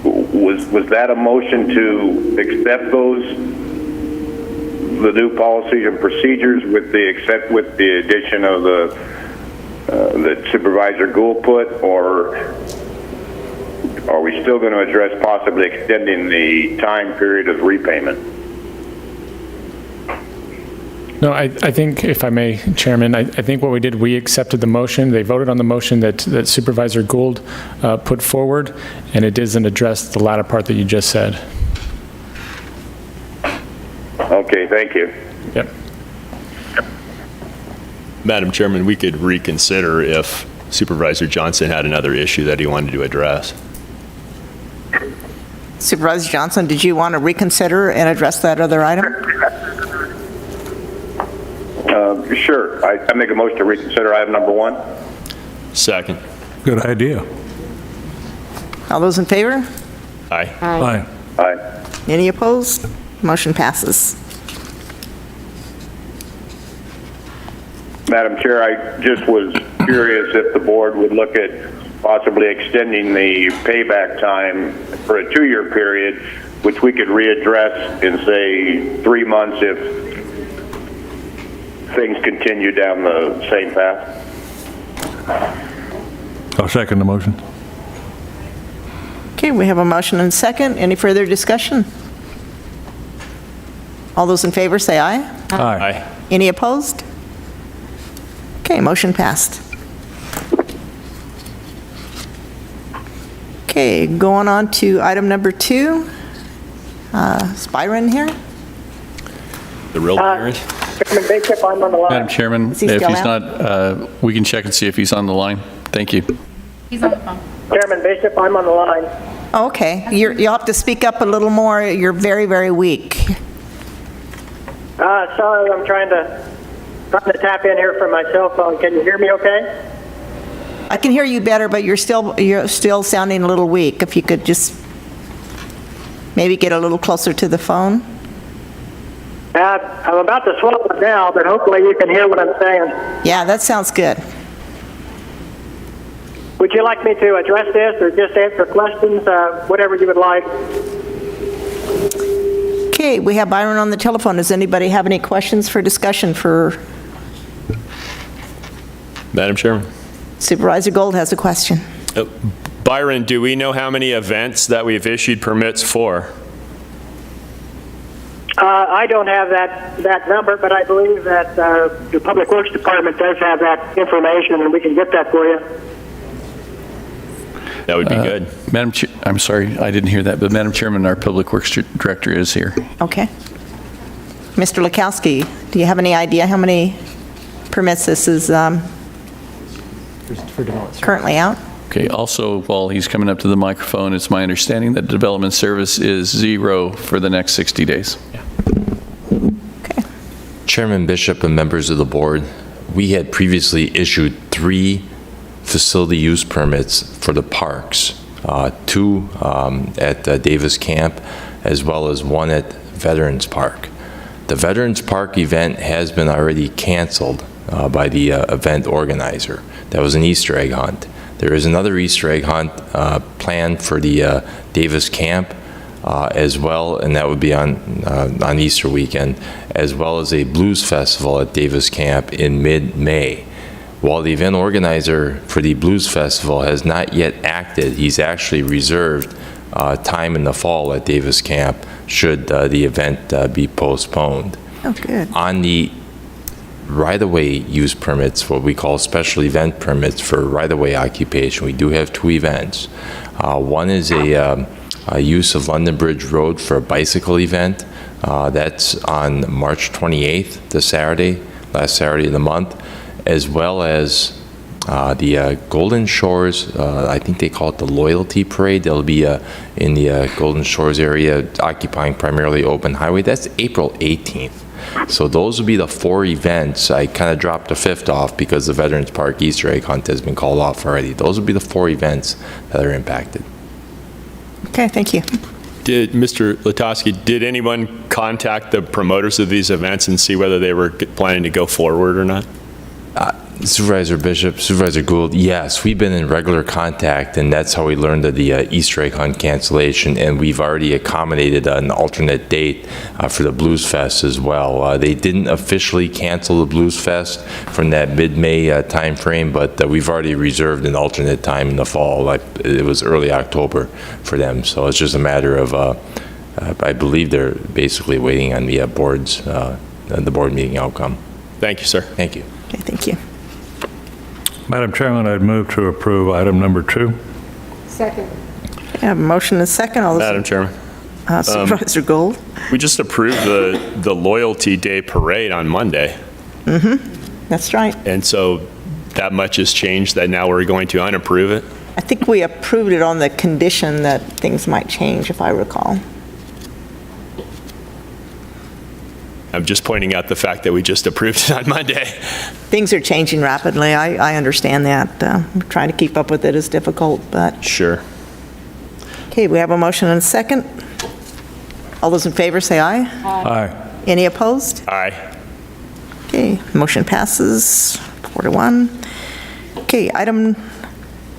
Was that a motion to accept the new policies and procedures with the addition of that Supervisor Gould put, or are we still going to address possibly extending the time period of repayment? No, I think, if I may, Chairman, I think what we did, we accepted the motion. They voted on the motion that Supervisor Gould put forward, and it doesn't address the latter part that you just said. Okay, thank you. Yep. Madam Chairman, we could reconsider if Supervisor Johnson had another issue that he wanted to address. Supervisor Johnson, did you want to reconsider and address that other item? Sure. I make a motion to reconsider item number 1. Second. Good idea. All those in favor? Aye. Aye. Aye. Any opposed? Motion passes. Madam Chair, I just was curious if the board would look at possibly extending the payback time for a 2-year period, which we could readdress in, say, 3 months if things continue down the same path. I'll second the motion. Okay, we have a motion and a second. Any further discussion? All those in favor say aye. Aye. Any opposed? Okay, motion passed. Okay, going on to item number 2. Is Byron here? The real parent? Chairman Bishop, I'm on the line. Madam Chairman, Is he if still he's out? not, we can check and see if he's on the line. Thank you. He's on the phone. Chairman Bishop, I'm on the line. Okay, you'll have to speak up a little more. You're very, very weak. Sorry, I'm trying to tap in here from my cell phone. Can you hear me okay? I can hear you better, but you're still sounding a little weak. If you could just maybe get a little closer to the phone. I'm about to swallow it now, but hopefully you can hear what I'm saying. Yeah, that sounds good. Would you like me to address this or just answer questions, whatever you would like? Okay, we have Byron on the telephone. Does anybody have any questions for discussion for Madam Chairman? Supervisor Gould has a question. Byron, do we know how many events that we've issued permits for? I don't have that number, but I believe that the Public Works Department does have that information, and we can get that for you. That would be good. Madam Chair, I'm sorry, I didn't hear that, but Madam Chairman, our Public Works Director is here. Okay. Mr. Lukowski, do you have any idea how many permits this is currently out? Okay, also, while he's coming up to the microphone, it's my understanding that development service is 0 for the next 60 days. Okay. Chairman Bishop and members of the board, we had previously issued 3 facility use permits for the parks, 2 at Davis Camp, as well as 1 at Veterans Park. The Veterans Park event has been already canceled by the event organizer. That was an Easter egg hunt. There is another Easter egg hunt planned for the Davis Camp as well, and that would be on Easter weekend, as well as a blues festival at Davis Camp in mid-May. While the event organizer for the Blues Festival has not yet acted, he's actually reserved time in the fall at Davis Camp should the event be postponed. Oh, good. On the right-of-way use permits, what we call special event permits for right-of-way occupation, we do have 2 events. One is a use of London Bridge Road for a bicycle event. That's on March 28th, the Saturday, last Saturday of the month, as well as the Golden Shores, I think they call it the Loyalty Parade. They'll be in the Golden Shores area, occupying primarily open highway. That's April 18th. So those will be the 4 events. I kind of dropped the 5th off because the Veterans Park Easter egg hunt has been called off already. Those will be the 4 events that are impacted. Okay, thank you. Did, Mr. Latowski, did anyone contact the promoters of these events and see whether they were planning to go forward or not? Supervisor Bishop, Supervisor Gould, yes, we've been in regular contact, and that's how we learned of the Easter egg hunt cancellation, and we've already accommodated an alternate date for the Blues Fest as well. They didn't officially cancel the Blues Fest from that mid-May timeframe, but we've already reserved an alternate time in the fall. Like, it was early October for them, so it's just a matter of, I believe they're basically waiting on the the board meeting outcome. Thank you, sir. Thank you. Okay, thank you. Madam Chairman, I'd move to approve item number 2. Second. I have a motion and a second. All those Madam Chairman, Supervisor Gould. we just approved the Loyalty Day Parade on Monday, That's right. and so that much has changed that now we're going to unapprove it? I think we approved it on the condition that things might change, if I recall. I'm just pointing out the fact that we just approved it on Monday. Things are changing rapidly. I understand that. Trying to keep up with it is difficult, but, Sure. okay, we have a motion and a second. All those in favor say aye. Aye. Any opposed? Aye. Okay, motion passes 4-1. Okay, item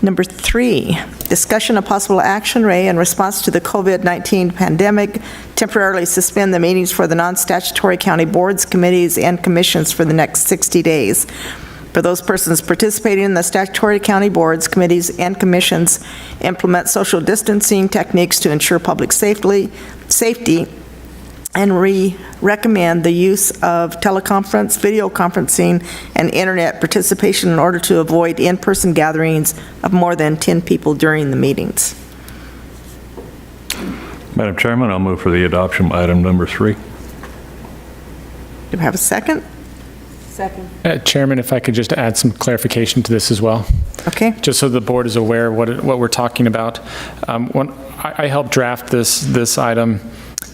number 3, discussion of possible action, Ray, in response to the COVID-19 pandemic, temporarily suspend the meetings for the non-statutory county boards, committees, and commissions for the next 60 days. For those persons participating in the statutory county boards, committees, and commissions, implement social distancing techniques to ensure public safety, and recommend the use of teleconference, video conferencing, and internet participation in order to avoid in-person gatherings of more than 10 people during the meetings. Madam Chairman, I'll move for the adoption of item number 3. Do we have a second? Second. Chairman, if I could just add some clarification to this as well. Okay. Just so the board is aware of what we're talking about. When I helped draft this item,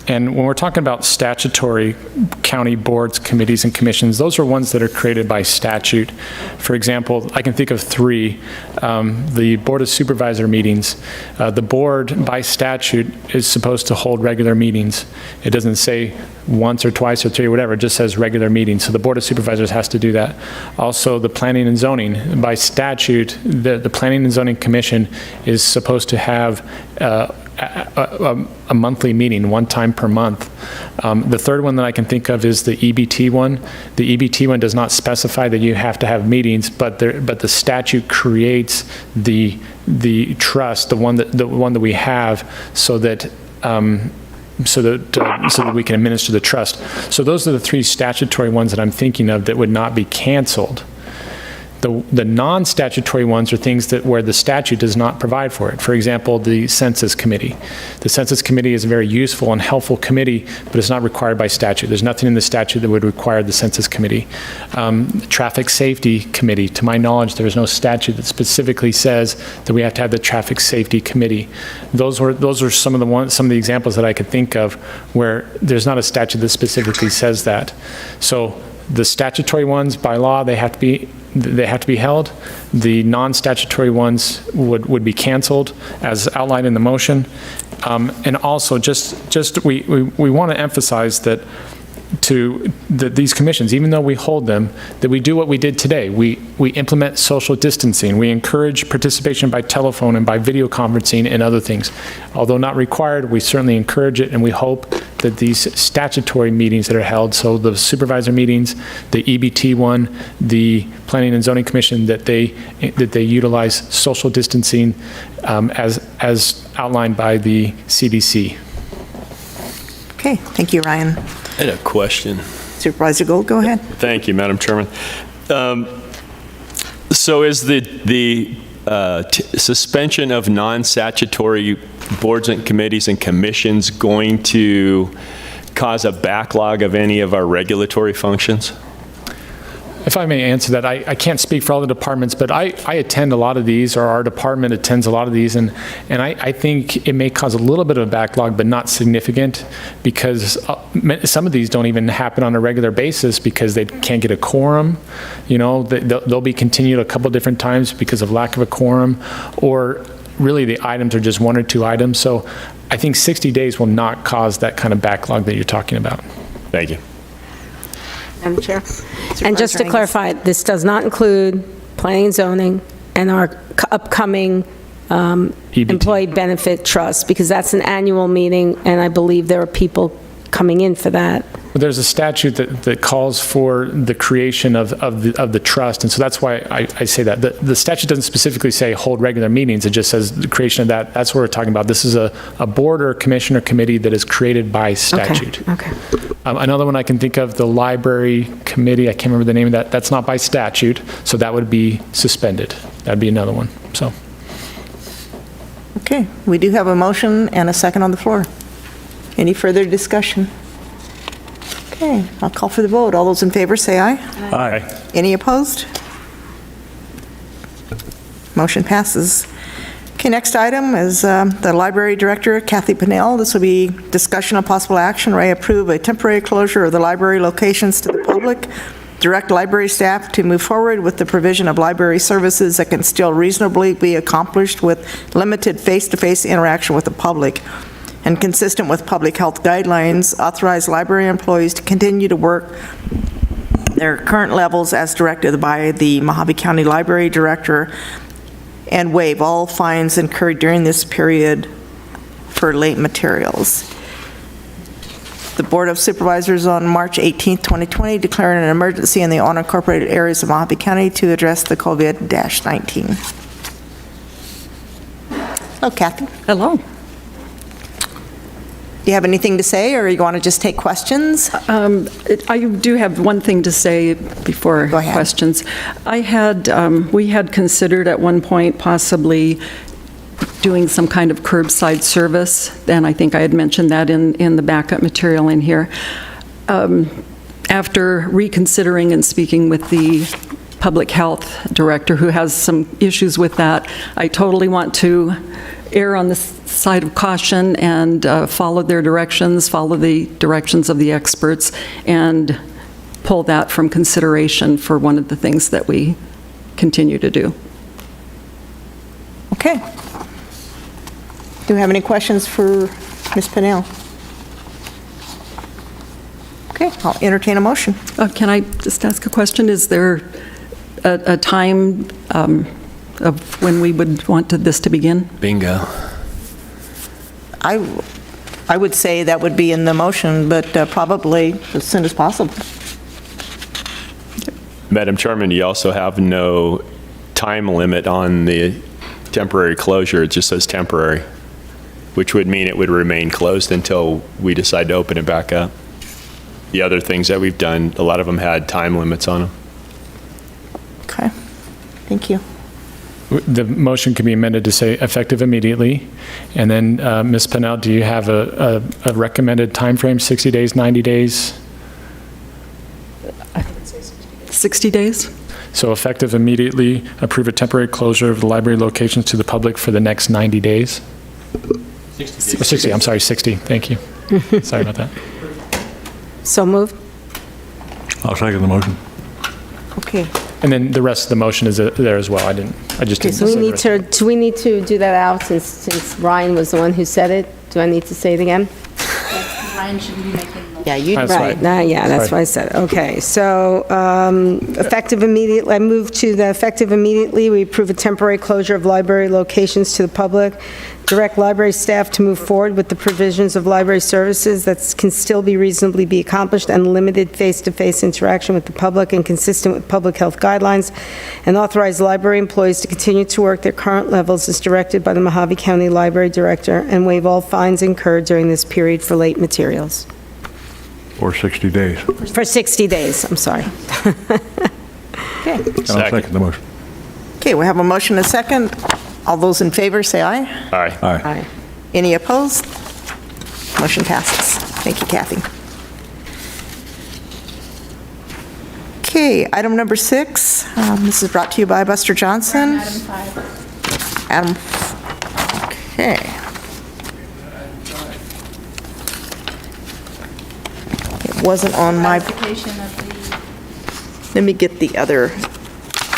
and when we're talking about statutory county boards, committees, and commissions, those are ones that are created by statute. For example, I can think of 3. The Board of Supervisor meetings. The board, by statute, is supposed to hold regular meetings. It doesn't say once or twice or 3 or whatever, it just says regular meetings. So the Board of Supervisors has to do that. Also, the Planning and Zoning. By statute, the Planning and Zoning Commission is supposed to have a monthly meeting, one time per month. The third one that I can think of is the EBT one. The EBT one does not specify that you have to have meetings, but the statute creates the trust, the one that we have, so that we can administer the trust. So those are the 3 statutory ones that I'm thinking of that would not be canceled. The non-statutory ones are things where the statute does not provide for it. For example, the Census Committee. The Census Committee is a very useful and helpful committee, but it's not required by statute. There's nothing in the statute that would require the Census Committee. The Traffic Safety Committee, to my knowledge, there is no statute that specifically says that we have to have the Traffic Safety Committee. Those are some of the examples that I could think of where there's not a statute that specifically says that. So the statutory ones, by law, they have to be held. The non-statutory ones would be canceled, as outlined in the motion. And also, we want to emphasize that these commissions, even though we hold them, that we do what we did today. We implement social distancing. We encourage participation by telephone and by video conferencing and other things. Although not required, we certainly encourage it, and we hope that these statutory meetings that are held, so the supervisor meetings, the EBT one, the Planning and Zoning Commission, that they utilize social distancing as outlined by the CDC. Okay, thank you, Ryan. I had a question. Supervisor Gould, go ahead. Thank you, Madam Chairman. So is the suspension of non-statutory boards and committees and commissions going to cause a backlog of any of our regulatory functions? If I may answer that, I can't speak for all the departments, but I attend a lot of these, or our department attends a lot of these, and I think it may cause a little bit of a backlog, but not significant, because some of these don't even happen on a regular basis because they can't get a quorum. You know, they'll be continued a couple different times because of lack of a quorum, or really the items are just 1 or 2 items. So I think 60 days will not cause that kind of backlog that you're talking about. Thank you. Madam Chair. And just to Angus. clarify, this does not include planning and zoning and our upcoming employee benefit trust, because that's an annual meeting, and I believe there are people coming in for that. But there's a statute that calls for the creation of the trust, and so that's why I say that. The statute doesn't specifically say hold regular meetings, it just says the creation of that. That's what we're talking about. This is a board or commission or committee that is created by statute. Okay. Another one I can think of, the library committee, I can't remember the name of that, that's not by statute, so that would be suspended. That'd be another one, so. Okay, we do have a motion and a second on the floor. Any further discussion? Okay, I'll call for the vote. All those in favor say aye. Aye. Any opposed? Motion passes. Okay, next item is the Library Director, Kathy Pennell. This will be discussion of possible action, or I approve a temporary closure of the library locations to the public, direct library staff to move forward with the provision of library services that can still reasonably be accomplished with limited face-to-face interaction with the public, and consistent with public health guidelines, authorize library employees to continue to work their current levels as directed by the Mojave County Library Director, and waive all fines incurred during this period for late materials. The Board of Supervisors on March 18, 2020 declared an emergency in the unincorporated areas of Mojave County to address the COVID-19. Hello, Kathy. Hello. Do you have anything to say, or you want to just take questions? I do have one thing to say before Go ahead. questions. We had considered at one point possibly doing some kind of curbside service, and I think I had mentioned that in the backup material in here. After reconsidering and speaking with the public health director, who has some issues with that, I totally want to err on the side of caution and follow their directions, follow the directions of the experts, and pull that from consideration for one of the things that we continue to do. Okay. Do you have any questions for Ms. Pennell? Okay, I'll entertain a motion. Can I just ask a question? Is there a time of when we would want this to begin? Bingo. I would say that would be in the motion, but probably as soon as possible. Madam Chairman, you also have no time limit on the temporary closure. It just says temporary, which would mean it would remain closed until we decide to open it back up. The other things that we've done, a lot of them had time limits on them. Okay, thank you. The motion can be amended to say effective immediately. And then, Ms. Pennell, do you have a recommended timeframe, 60 days, 90 days? 60 days? So effective immediately, approve a temporary closure of the library locations to the public for the next 90 days? 60. 60, I'm sorry, 60, thank you. Sorry about that. So moved? I'll second the motion. Okay, And then the rest of the motion is there as well. I just Okay, didn't. so say we the need rest. to, do we need to do that out since Ryan was the one who said it? Do I need to say it again? Ryan shouldn't be making the yeah, you, That's Right, yeah, that's Sorry. what I said. Okay, so effective immediately, I move to the effective immediately, we approve a temporary closure of library locations to the public, direct library staff to move forward with the provisions of library services that can still be reasonably be accomplished, and limited face-to-face interaction with the public and consistent with public health guidelines, and authorize library employees to continue to work their current levels as directed by the Mojave County Library Director, and waive all fines incurred during this period for late materials. Or 60 days. For 60 days, I'm sorry. okay. And I'll second the motion. Okay, we have a motion and a second. All those in favor say aye. Aye. Aye. Any opposed? Motion passes. Thank you, Kathy. Okay, item number 6. This is brought to you by Buster Johnson. Item 5. Adam, okay. It wasn't on my, Ratification of let me get the other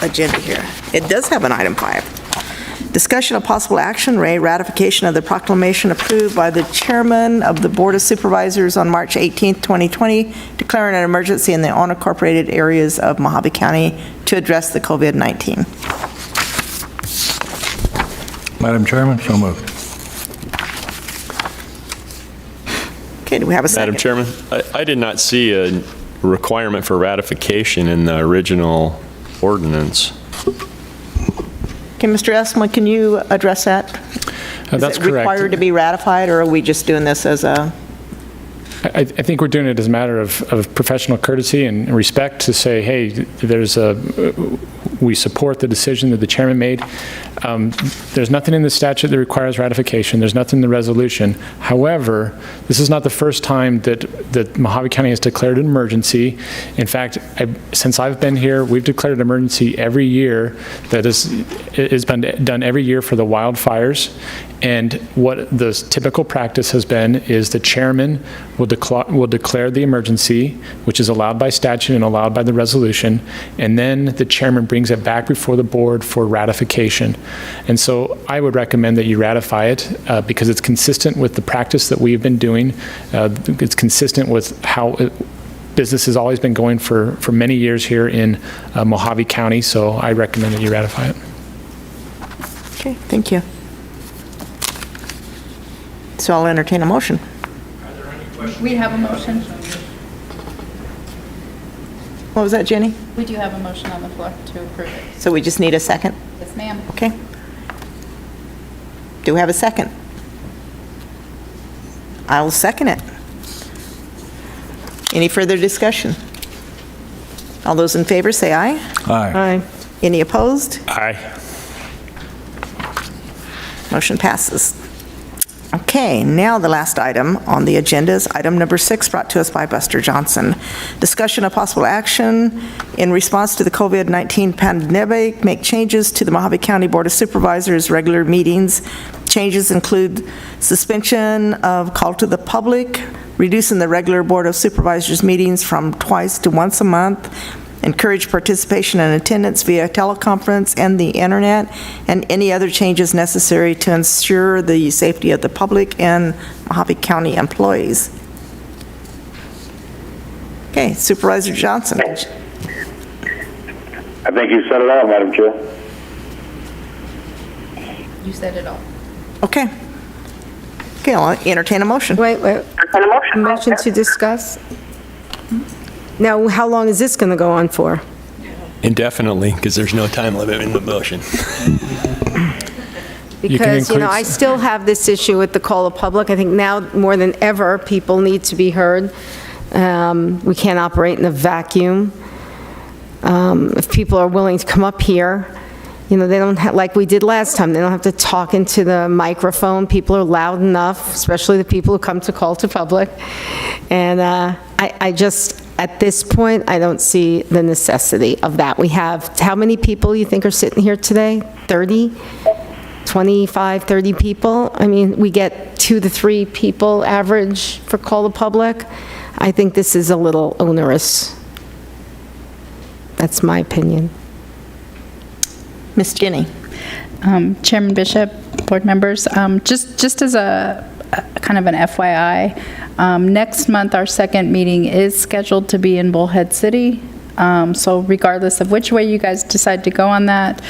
agenda here. It does have an item 5. Discussion of possible action, Ray, ratification of the proclamation approved by the chairman of the Board of Supervisors on March 18th, 2020, declaring an emergency in the unincorporated areas of Mojave County to address the COVID-19. Madam Chairman, so moved. Okay, do we have a second? Madam Chairman, I did not see a requirement for ratification in the original ordinance. Okay, Mr. Esma, can you address that? That's Is it correct. required to be ratified, or are we just doing this as a... I think we're doing it as a matter of professional courtesy and respect to say, hey, we support the decision that the chairman made. There's nothing in the statute that requires ratification. There's nothing in the resolution. However, this is not the first time that Mojave County has declared an emergency. In fact, since I've been here, we've declared an emergency every year that has been done every year for the wildfires. And what the typical practice has been is the chairman will declare the emergency, which is allowed by statute and allowed by the resolution, and then the chairman brings it back before the board for ratification. And so I would recommend that you ratify it because it's consistent with the practice that we've been doing. It's consistent with how business has always been going for many years here in Mojave County, so I recommend that you ratify it. Okay, thank you. So I'll entertain a motion. We have a motion. What was that, Jenny? We do have a motion on the floor to approve it. So we just need a second? Yes, ma'am. Okay. Do we have a second? I'll second it. Any further discussion? All those in favor say aye. Aye. Aye. Any opposed? Aye. Motion passes. Okay, now the last item on the agenda is item number 6, brought to us by Buster Johnson. Discussion of possible action in response to the COVID-19 pandemic, make changes to the Mojave County Board of Supervisors regular meetings. Changes include suspension of call to the public, reducing the regular Board of Supervisors meetings from twice to once a month, encourage participation and attendance via teleconference and the internet, and any other changes necessary to ensure the safety of the public and Mojave County employees. Okay, Supervisor Johnson. I think you said it all, Madam Chair. You said it all. Okay. Okay, I'll entertain a motion. Wait. Motion to discuss? Now, how long is this going to go on for? Indefinitely, because there's no time limit in the motion. Because, I still have this issue with the call of public. I think now more than ever, people need to be heard. We can't operate in a vacuum. If people are willing to come up here, they don't have, like we did last time, they don't have to talk into the microphone. People are loud enough, especially the people who come to call to public. And I just, at this point, I don't see the necessity of that. We have, how many people you think are sitting here today? 30? 25, 30 people? I mean, we get 2 to 3 people average for call to public. I think this is a little onerous. That's my opinion. Ms. Jenny. Chairman Bishop, board members, just as a kind of an FYI, next month our second meeting is scheduled to be in Bullhead City. So regardless of which way you guys decide to go on that,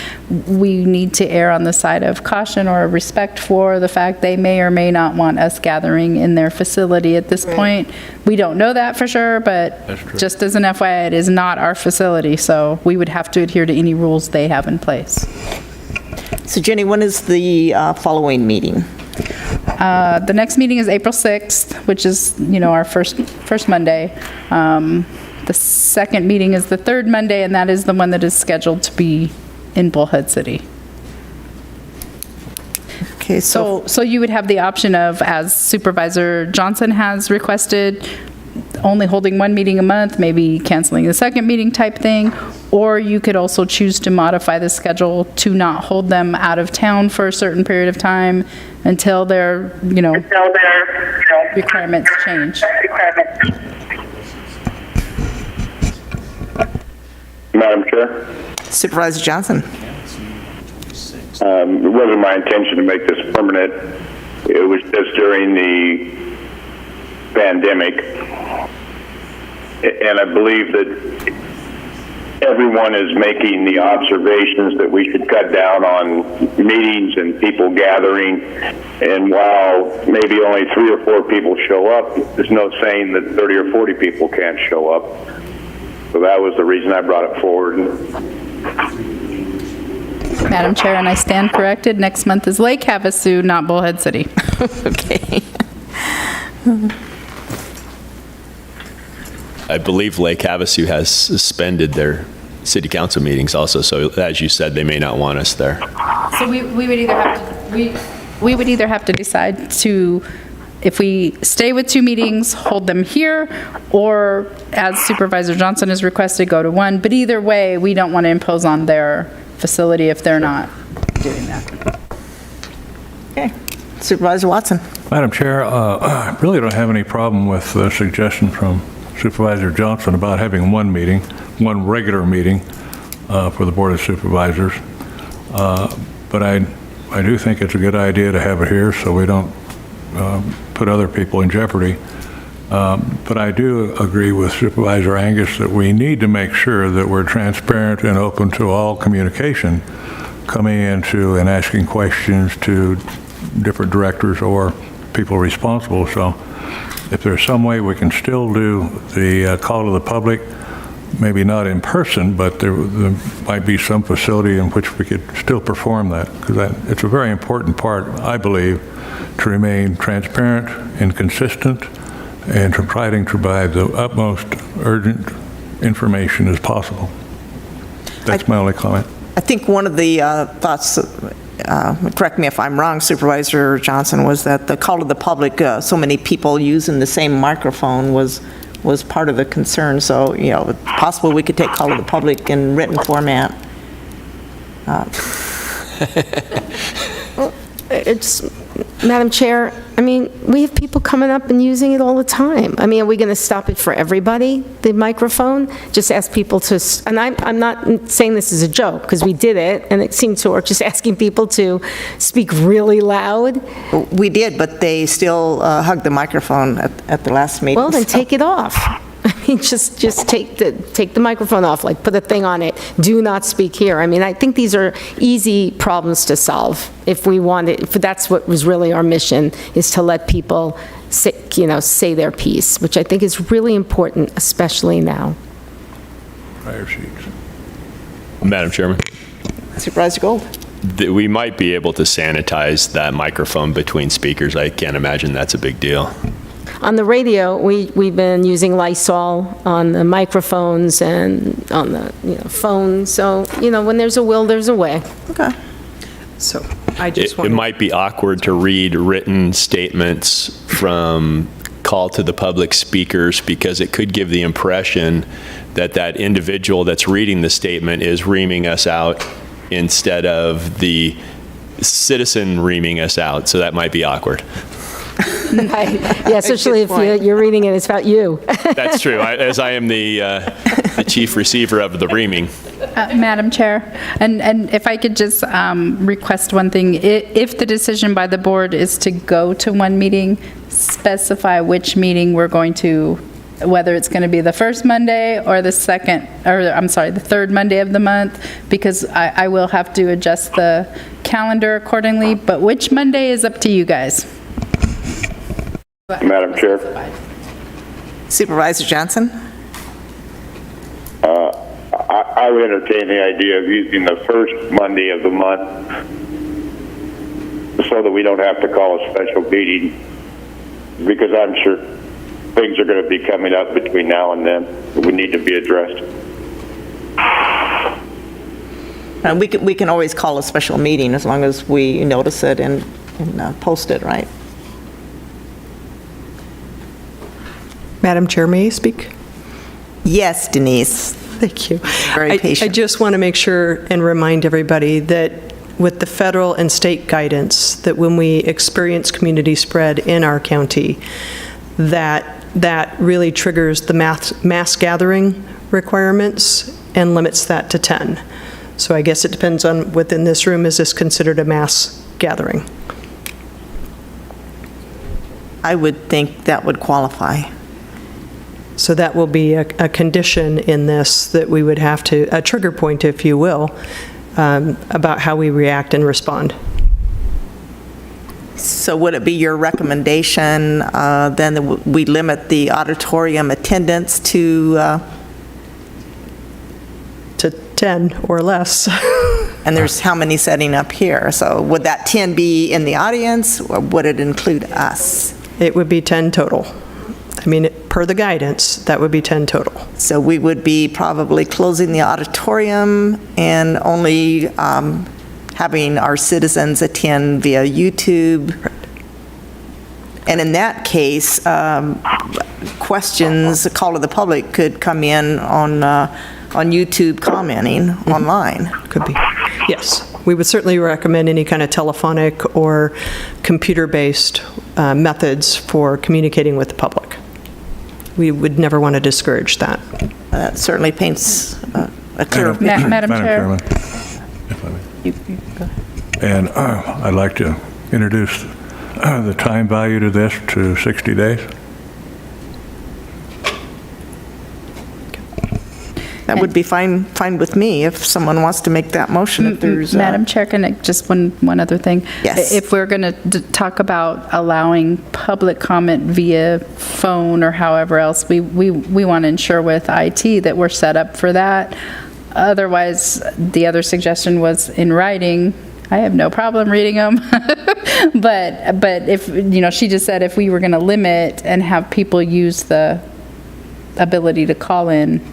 we need to err on the side of caution or respect for the fact they may or may not want us gathering in their facility at this point. We don't know that for sure, but just as an FYI, it is not our facility, so we would have to adhere to any rules they have in place. So Jenny, when is the following meeting? The next meeting is April 6th, which is, our first Monday. The second meeting is the third Monday, and that is the one that is scheduled to be in Bullhead City. Okay, So you would have the option of, as Supervisor Johnson has requested, only holding one meeting a month, maybe canceling the second meeting type thing, or you could also choose to modify the schedule to not hold them out of town for a certain period of time until their, requirements change. Madam Chair? Supervisor Johnson. It wasn't my intention to make this permanent. It was just during the pandemic. And I believe that everyone is making the observations that we should cut down on meetings and people gathering. And while maybe only 3 or 4 people show up, there's no saying that 30 or 40 people can't show up. So that was the reason I brought it forward. Madam Chair, and I stand corrected, next month is Lake Havasu, not Bullhead City. Okay. I believe Lake Havasu has suspended their city council meetings also, so as you said, they may not want us there. So we would either have to, we would either have to decide to, if we stay with 2 meetings, hold them here, or as Supervisor Johnson has requested, go to 1. But either way, we don't want to impose on their facility if they're not doing that. Okay. Supervisor Watson. Madam Chair, I really don't have any problem with the suggestion from Supervisor Johnson about having 1 meeting, 1 regular meeting for the Board of Supervisors. But I do think it's a good idea to have it here so we don't put other people in jeopardy. But I do agree with Supervisor Angus that we need to make sure that we're transparent and open to all communication coming into and asking questions to different directors or people responsible. So if there's some way we can still do the call to the public, maybe not in person, but there might be some facility in which we could still perform that, because it's a very important part, I believe, to remain transparent and consistent and to try to provide the utmost urgent information as possible. That's my only comment. I think one of the thoughts, correct me if I'm wrong, Supervisor Johnson, was that the call to the public, so many people using the same microphone was part of the concern. So, you know, possible we could take call to the public in written format. It's, Madam Chair, I mean, we have people coming up and using it all the time. I mean, are we going to stop it for everybody, the microphone? Just ask people to, and I'm not saying this is a joke, because we did it, and it seemed to work, just asking people to speak really loud. We did, but they still hugged the microphone at the last meeting. Well, then so. take it off. I mean, just take the microphone off, like put a thing on it, do not speak here. I mean, I think these are easy problems to solve if we wanted, if that's what was really our mission, is to let people say their piece, which I think is really important, especially now. Prior sheets. Madam Chairman, Supervisor Gold. we might be able to sanitize that microphone between speakers. I can't imagine that's a big deal. On the radio, we've been using Lysol on the microphones and on the phones. So, when there's a will, there's a way. Okay. So I just It want might be awkward to read written statements from call to the public speakers because it could give the impression that that individual that's reading the statement is reaming us out instead of the citizen reaming us out. So that might be awkward. Yeah, especially if you're reading it, it's about you. That's true, as I am the chief receiver of the reaming. Madam Chair, and if I could just request one thing, if the decision by the board is to go to 1 meeting, specify which meeting we're going to, whether it's going to be the first Monday or the third Monday of the month, because I will have to adjust the calendar accordingly, but which Monday is up to you guys. Madam Chair. Supervisor Johnson? I would entertain the idea of using the first Monday of the month so that we don't have to call a special meeting, because I'm sure things are going to be coming up between now and then that we need to be addressed. We can always call a special meeting as long as we notice it and post it, right? Madam Chair, may I speak? Yes, Denise. Thank you. Very patient. I just want to make sure and remind everybody that with the federal and state guidance, that when we experience community spread in our county, that really triggers the mass gathering requirements and limits that to 10. So I guess it depends on, within this room, is this considered a mass gathering? I would think that would qualify. So that will be a condition in this that we would have to, a trigger point, if you will, about how we react and respond. So would it be your recommendation then that we limit the auditorium attendance to 10 or less. and there's how many setting up here? So would that 10 be in the audience, or would it include us? It would be 10 total. I mean, per the guidance, that would be 10 total. So we would be probably closing the auditorium and only having our citizens attend via YouTube. And in that case, questions, a call to the public could come in on YouTube commenting online. Could be. Yes. We would certainly recommend any kind of telephonic or computer-based methods for communicating with the public. We would never want to discourage that. That certainly paints a clearer picture. Madam Chair. Chairman, if I may. Go ahead. And I'd like to introduce the time value to this to 60 days. That would be fine with me if someone wants to make that motion. If there's Madam Chair, can I, just one other thing? Yes. If we're going to talk about allowing public comment via phone or however else, we want to ensure with IT that we're set up for that. Otherwise, the other suggestion was in writing. I have no problem reading them. But if, she just said if we were going to limit and have people use the ability to call in,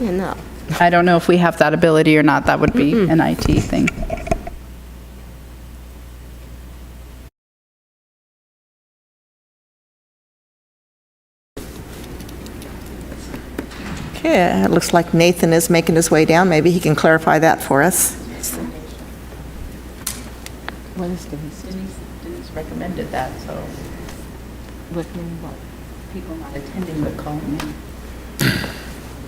Yeah, no. I don't know if we have that ability or not. That would be an IT thing. Okay, it looks like Nathan is making his way down. Maybe he can clarify that for us. What is Denise? Denise recommended that, so. Recommending what? People not attending but calling in.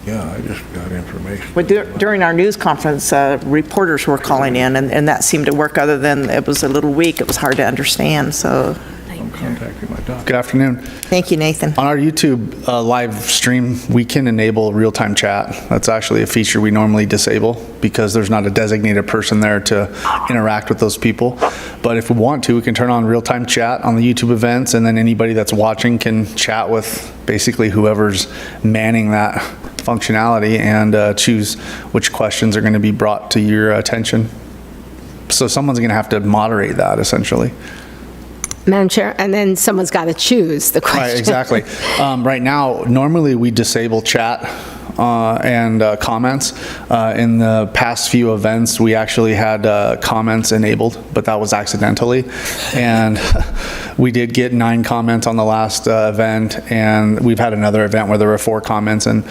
Yeah, I just got information. But during our news conference, reporters were calling in, and that seemed to work, other than it was a little weak. It was hard to understand, so I'm contacting my doctor. Good afternoon. thank you, Nathan. On our YouTube live stream, we can enable real-time chat. That's actually a feature we normally disable because there's not a designated person there to interact with those people. But if we want to, we can turn on real-time chat on the YouTube events, and then anybody that's watching can chat with basically whoever's manning that functionality and choose which questions are going to be brought to your attention. So someone's going to have to moderate that, essentially. Madam Chair, and then someone's got to choose the question. Right, exactly. Right now, normally we disable chat and comments. In the past few events, we actually had comments enabled, but that was accidentally. And we did get 9 comments on the last event, and we've had another event where there were 4 comments. And,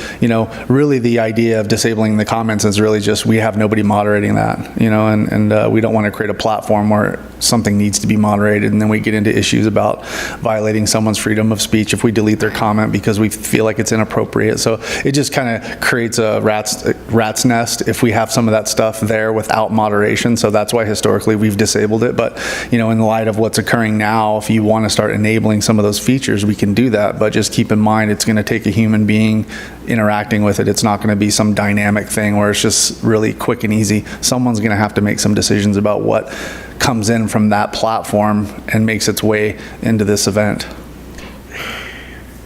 really the idea of disabling the comments is really just we have nobody moderating that, and we don't want to create a platform where something needs to be moderated, and then we get into issues about violating someone's freedom of speech if we delete their comment because we feel like it's inappropriate. So it just kind of creates a rat's nest if we have some of that stuff there without moderation. So that's why historically we've disabled it. But, in light of what's occurring now, if you want to start enabling some of those features, we can do that. But just keep in mind, it's going to take a human being interacting with it. It's not going to be some dynamic thing where it's just really quick and easy. Someone's going to have to make some decisions about what comes in from that platform and makes its way into this event.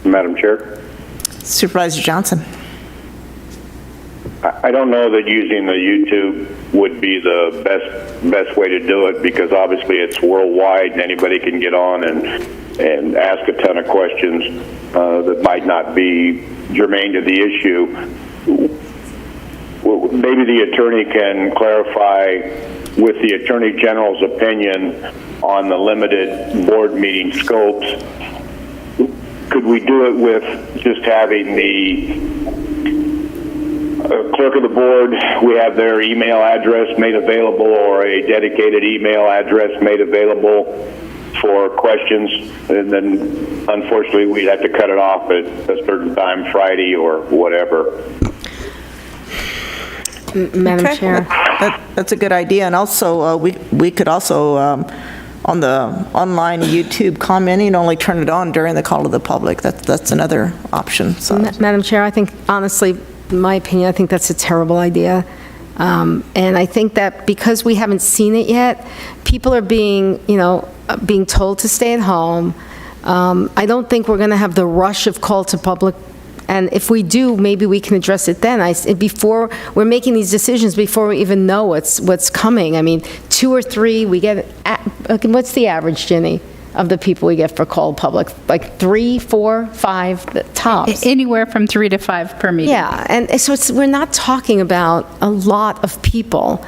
Madam Chair? Supervisor Johnson. I don't know that using the YouTube would be the best way to do it because obviously it's worldwide and anybody can get on and ask a ton of questions that might not be germane to the issue. Well, maybe the attorney can clarify with the Attorney General's opinion on the limited board meeting scopes. Could we do it with just having the clerk of the board, we have their email address made available or a dedicated email address made available for questions, and then unfortunately we'd have to cut it off at a certain time, Friday or whatever. Madam Okay. Chair. That's a good idea. And also, we could also, on the online YouTube commenting, only turn it on during the call to the public. That's another option, so. Madam Chair, I think, honestly, in my opinion, I think that's a terrible idea. And I think that because we haven't seen it yet, people are being told to stay at home. I don't think we're going to have the rush of call to public. And if we do, maybe we can address it then. Before we're making these decisions, before we even know what's coming. I mean, 2 or 3, we get. What's the average, Ginny, of the people we get for call public? Like 3, 4, 5 tops. Anywhere from 3 to 5 per meeting. Yeah, and so we're not talking about a lot of people.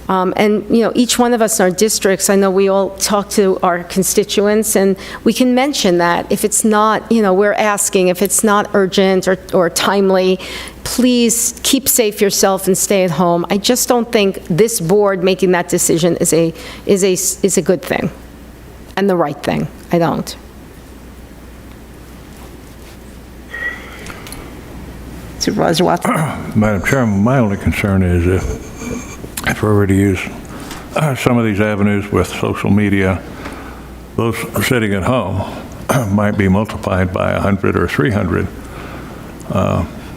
And, each one of us in our districts, I know we all talk to our constituents, and we can mention that if it's not, we're asking, if it's not urgent or timely, please keep safe yourself and stay at home. I just don't think this board making that decision is a good thing and the right thing. I don't. Supervisor Watson? Madam Chairman, my only concern is if we're to use some of these avenues with social media, those sitting at home might be multiplied by 100 or 300.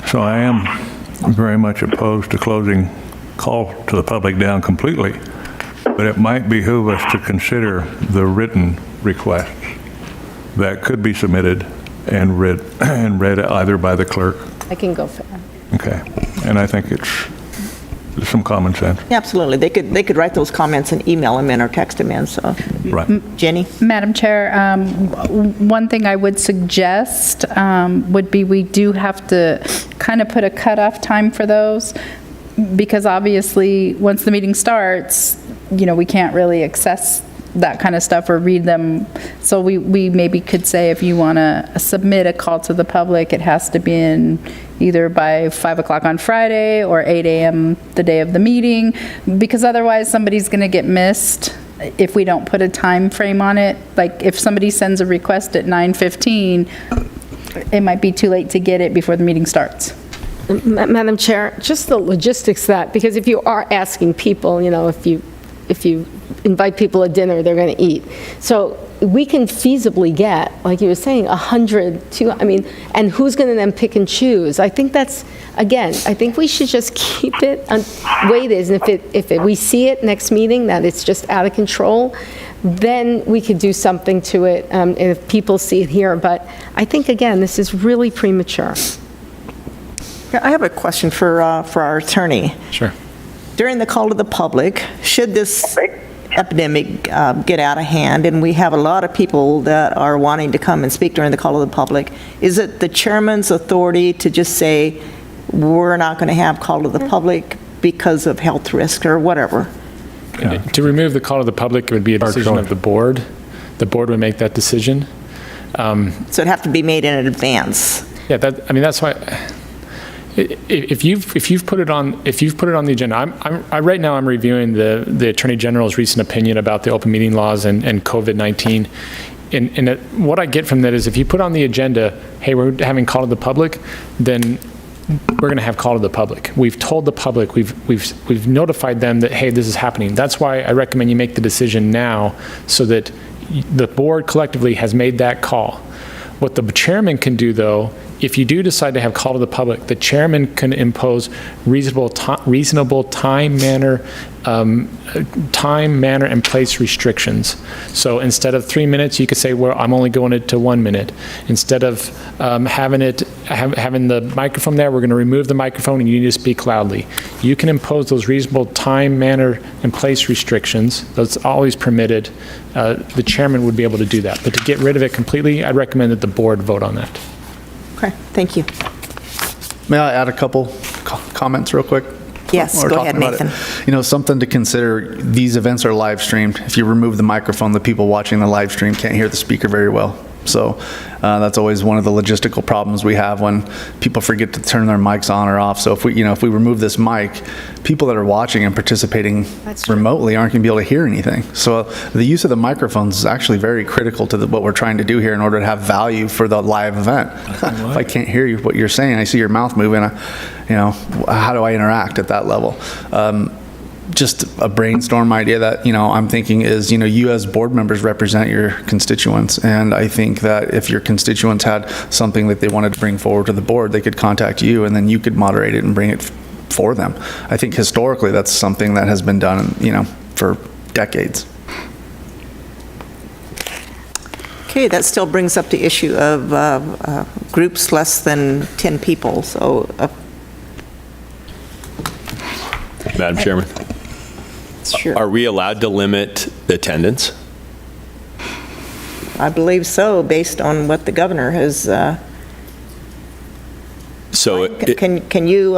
So I am very much opposed to closing call to the public down completely, but it might behoove us to consider the written requests that could be submitted and read either by the clerk. I can go for that. Okay, and I think it's some common sense. Yeah, absolutely. They could write those comments and email them in or text them in, so. Right. Jenny? Madam Chair, one thing I would suggest would be we do have to kind of put a cutoff time for those, because obviously, once the meeting starts, we can't really access that kind of stuff or read them. So we maybe could say if you want to submit a call to the public, it has to be in either by 5 o'clock on Friday or 8 a.m. the day of the meeting, because otherwise somebody's going to get missed if we don't put a time frame on it. Like if somebody sends a request at 9:15, it might be too late to get it before the meeting starts. Madam Chair, just the logistics of that, because if you are asking people, if you invite people at dinner, they're going to eat. So we can feasibly get, like you were saying, 100, 200, and who's going to then pick and choose? I think that's, again, I think we should just keep it on the way it is. And if we see it next meeting that it's just out of control, then we could do something to it, and if people see it here. But I think, again, this is really premature. I have a question for our attorney. Sure. During the call to the public, should this epidemic get out of hand, and we have a lot of people that are wanting to come and speak during the call to the public, is it the chairman's authority to just say, we're not going to have call to the public because of health risk or whatever? To remove the call to the public, it would be a decision of the board. The board would make that decision. So it'd have to be made in advance. Yeah, that's why. If you've put it on the agenda, right now I'm reviewing the Attorney General's recent opinion about the open meeting laws and COVID-19. And what I get from that is if you put on the agenda, hey, we're having call to the public, then we're going to have call to the public. We've told the public, we've notified them that, hey, this is happening. That's why I recommend you make the decision now so that the board collectively has made that call. What the chairman can do, though, if you do decide to have call to the public, the chairman can impose reasonable time, manner, and place restrictions. So instead of 3 minutes, you could say, well, I'm only going it to 1 minute. Instead of having the microphone there, we're going to remove the microphone and you need to speak loudly. You can impose those reasonable time, manner, and place restrictions. That's always permitted. The chairman would be able to do that. But to get rid of it completely, I'd recommend that the board vote on that. Okay, thank you. May I add a couple comments real quick? Yes, While we're go ahead, talking about Nathan. it? Something to consider, these events are live streamed. If you remove the microphone, the people watching the live stream can't hear the speaker very well. So that's always one of the logistical problems we have when people forget to turn their mics on or off. So if we remove this mic, people that are watching and participating remotely aren't going to be able to hear anything. So the use of the microphones is actually very critical to what we're trying to do here in order to have value for the live event. If I can't hear you, what you're saying, I see your mouth moving, how do I interact at that level? Just a brainstorm idea that, I'm thinking is, you as board members represent your constituents. And I think that if your constituents had something that they wanted to bring forward to the board, they could contact you and then you could moderate it and bring it for them. I think historically that's something that has been done, for decades. Okay, that still brings up the issue of groups less than 10 people. So, Madam Chairman, sure. are we allowed to limit attendance? I believe so, based on what the governor has. Can you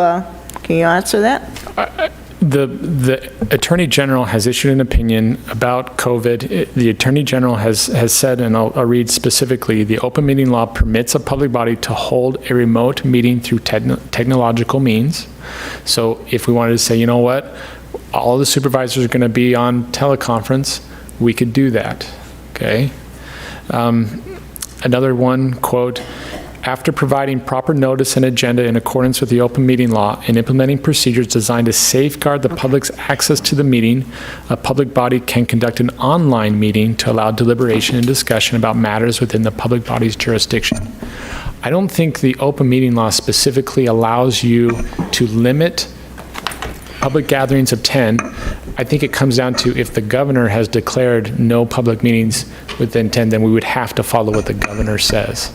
answer that? The Attorney General has issued an opinion about COVID. The Attorney General has said, and I'll read specifically, the open meeting law permits a public body to hold a remote meeting through technological means. So if we wanted to say, you know what, all the supervisors are going to be on teleconference, we could do that, okay? Another one, quote, after providing proper notice and agenda in accordance with the open meeting law and implementing procedures designed to safeguard the public's access to the meeting, a public body can conduct an online meeting to allow deliberation and discussion about matters within the public body's jurisdiction. I don't think the open meeting law specifically allows you to limit public gatherings of 10. I think it comes down to if the governor has declared no public meetings within 10, then we would have to follow what the governor says.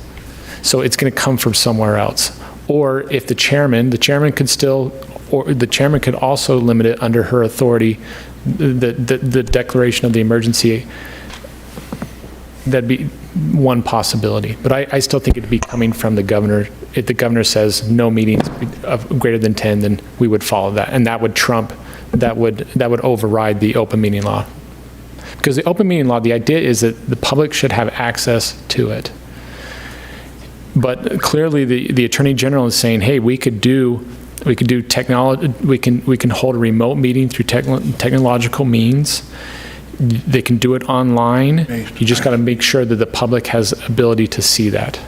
So it's going to come from somewhere else. Or if the chairman could also limit it under her authority, the declaration of the emergency. That'd be one possibility. But I still think it'd be coming from the governor. If the governor says no meetings of greater than 10, then we would follow that. And that would trump, that would override the open meeting law. Because the open meeting law, the idea is that the public should have access to it. But clearly, the Attorney General is saying, "Hey, we could do technology. We can hold a remote meeting through technological means. They can do it online. You just got to make sure that the public has ability to see that."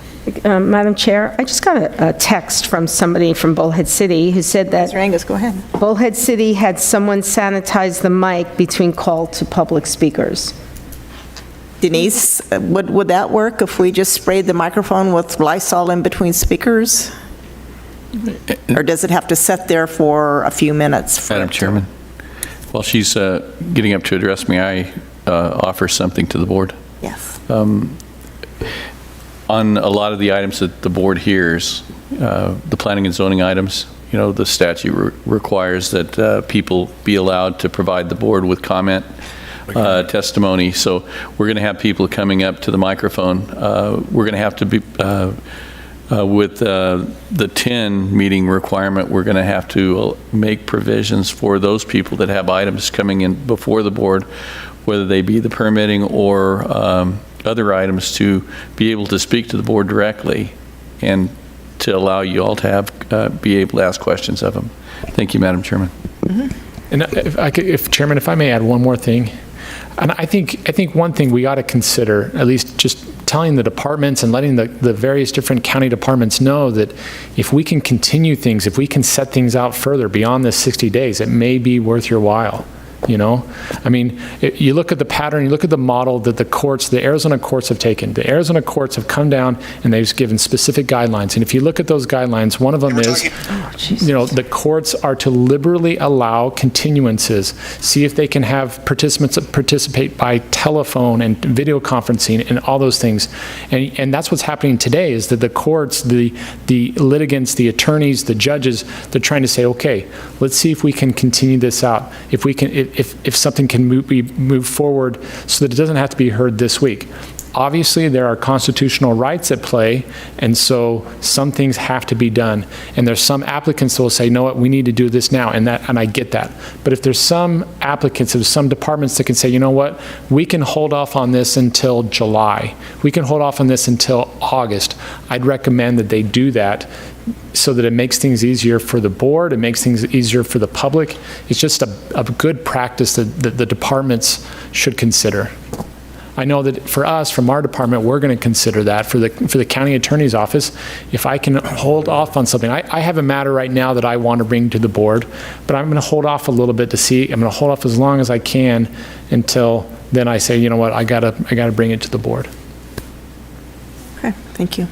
Madam Chair, I just got a text from somebody from Bullhead City who said that Mr. Angus, go ahead. Bullhead City had someone sanitize the mic between call to public speakers. Denise, would that work if we just sprayed the microphone with Lysol in between speakers? Or does it have to sit there for a few minutes? Madam Chairman, while she's getting up to address me, I offer something to the board. Yes. On a lot of the items that the board hears, the planning and zoning items, the statute requires that people be allowed to provide the board with comment testimony. So we're going to have people coming up to the microphone. We're going to have to be, with the 10 meeting requirement, we're going to have to make provisions for those people that have items coming in before the board, whether they be the permitting or other items, to be able to speak to the board directly and to allow you all to have be able to ask questions of them. Thank you, Madam Chairman. Mm-hmm. And Chairman, if I may add one more thing. And I think one thing we ought to consider, at least just telling the departments and letting the various different county departments know that if we can continue things, if we can set things out further beyond this 60 days, it may be worth your while. I mean, you look at the pattern, you look at the model that the Arizona courts have taken. The Arizona courts have come down and they've given specific guidelines. And if you look at those guidelines, one of them is, the courts are to liberally allow continuances, see if they can have participants participate by telephone and video conferencing and all those things. And that's what's happening today, is that the courts, the litigants, the attorneys, the judges, they're trying to say, okay, let's see if we can continue this out. If we can, if something can be moved forward so that it doesn't have to be heard this week. Obviously, there are constitutional rights at play, and so some things have to be done. And there's some applicants that will say, you know what, we need to do this now, and I get that. But if there's some applicants, there's some departments that can say, you know what, we can hold off on this until July. We can hold off on this until August. I'd recommend that they do that so that it makes things easier for the board, it makes things easier for the public. It's just a good practice that the departments should consider. I know that for us, from our department, we're going to consider that. For the county attorney's office, if I can hold off on something, I have a matter right now that I want to bring to the board, but I'm going to hold off a little bit to see. I'm going to hold off as long as I can until then I say, you know what, I gotta bring it to the board. Okay, thank you.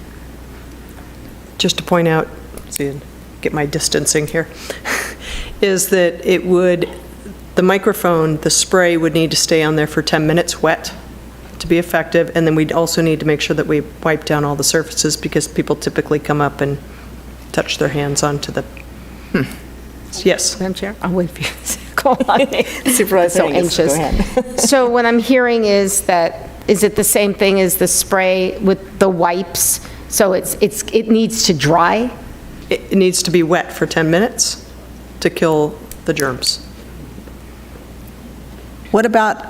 Just to point out, see, get my distancing here, is that the microphone, the spray would need to stay on there for 10 minutes wet to be effective, and then we'd also need to make sure that we wipe down all the surfaces because people typically come up and touch their hands onto the... Yes. Madam Chair, I'll wait for you to go on. Supervisor So Higgins, anxious. go ahead. So what I'm hearing is it the same thing as the spray with the wipes? So it needs to dry? It needs to be wet for 10 minutes to kill the germs. What about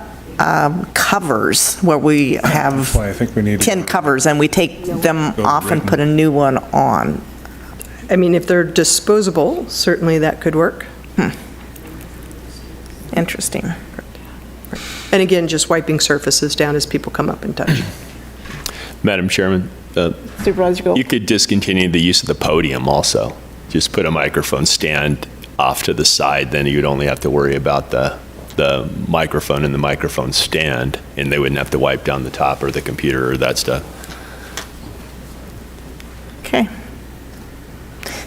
covers, where we have That's why I think we need to- 10 covers and we take them off and put a new one on? I mean, if they're disposable, certainly that could work. Interesting. And again, just wiping surfaces down as people come up and touch. Madam Chairman, Supervisor Gold? you could discontinue the use of the podium also. Just put a microphone stand off to the side, then you'd only have to worry about the microphone and the microphone stand, and they wouldn't have to wipe down the top or the computer or that stuff. Okay.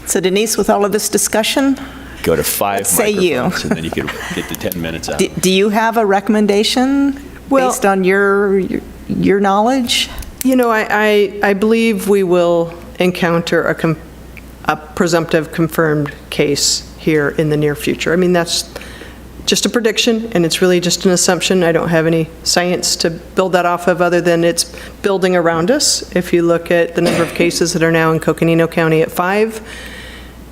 So Denise, with all of this discussion, Go to 5 What say you? microphones, and then you could get the 10 minutes out. do you have a recommendation Well- based on your knowledge? You know, I believe we will encounter a presumptive confirmed case here in the near future. I mean, that's just a prediction, and it's really just an assumption. I don't have any science to build that off of other than it's building around us. If you look at the number of cases that are now in Coconino County at 5,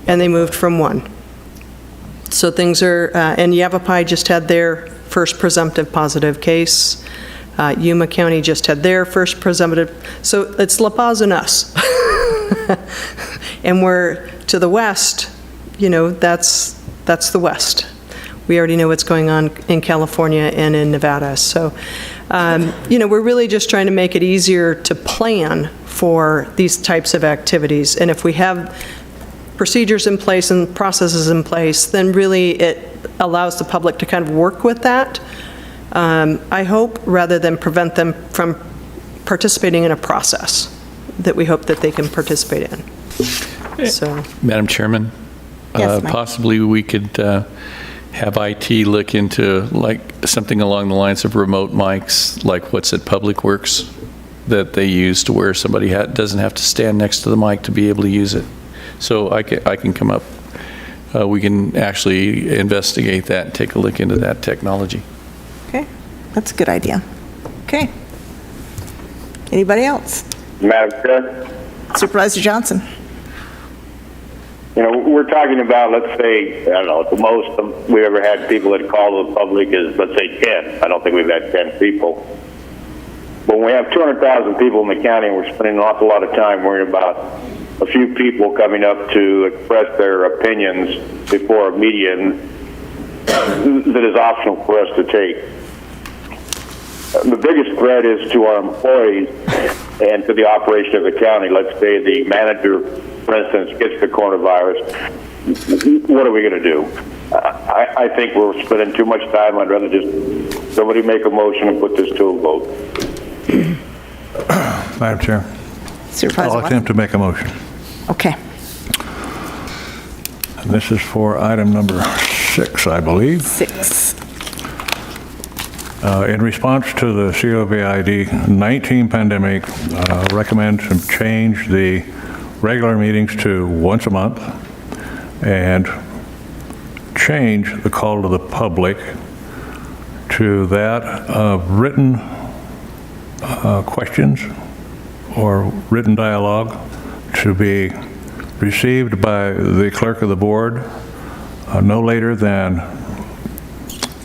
and they moved from 1. So things are, and Yavapai just had their first presumptive positive case. Yuma County just had their first presumptive. So it's La Paz and us. And we're to the west, you know, that's the west. We already know what's going on in California and in Nevada. So, you know, we're really just trying to make it easier to plan for these types of activities. And if we have procedures in place and processes in place, then really it allows the public to kind of work with that, I hope, rather than prevent them from participating in a process that we hope that they can participate in. So, Madam Chairman? Yes, Mike. Possibly we could have IT look into like something along the lines of remote mics, like what's at Public Works that they use to where somebody doesn't have to stand next to the mic to be able to use it. So I can come up, we can actually investigate that and take a look into that technology. Okay, that's a good idea. Okay. Anybody else? Madam Chair? Supervisor Johnson? You know, we're talking about, let's say, I don't know, the most we ever had people that call the public is, let's say, 10. I don't think we've had 10 people. But when we have 200,000 people in the county and we're spending an awful lot of time worrying about a few people coming up to express their opinions before a meeting that is optional for us to take. The biggest threat is to our employees and to the operation of the county. Let's say the manager, for instance, gets the coronavirus. What are we going to do? I think we're spending too much time. I'd rather just somebody make a motion and put this to a vote. Madam Chair, Supervisor I'll Watson? attempt to make a motion. Okay. And this is for item number 6, I believe. 6. In response to the COVID-19 pandemic, recommend to change the regular meetings to once a month and change the call to the public to that of written questions or written dialogue to be received by the clerk of the board no later than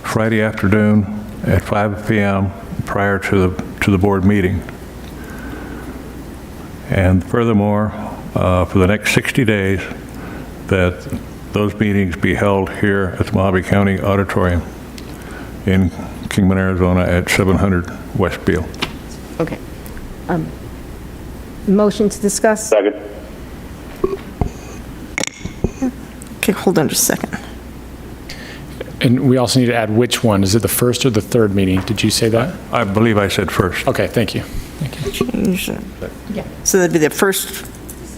Friday afternoon at 5 p.m. prior to the board meeting. And furthermore, for the next 60 days, that those meetings be held here at the Mojave County Auditorium in Kingman, Arizona at 700 West Beale. Okay. Motion to discuss? Second. Okay, hold on just a second. And we also need to add which one. Is it the first or the third meeting? Did you say that? I believe I said first. Okay, thank you. Change it. Yeah. So that'd be the first,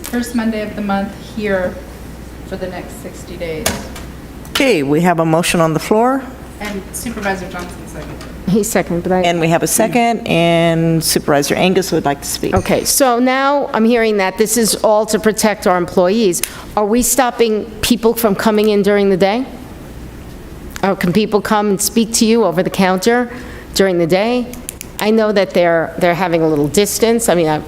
First Monday of the month here for the next 60 days. okay, we have a motion on the floor, And Supervisor Johnson seconded. He's second, but I... and we have a second, and Supervisor Angus would like to speak. Okay, so now I'm hearing that this is all to protect our employees. Are we stopping people from coming in during the day? Or can people come and speak to you over the counter during the day? I know that they're having a little distance. I mean, I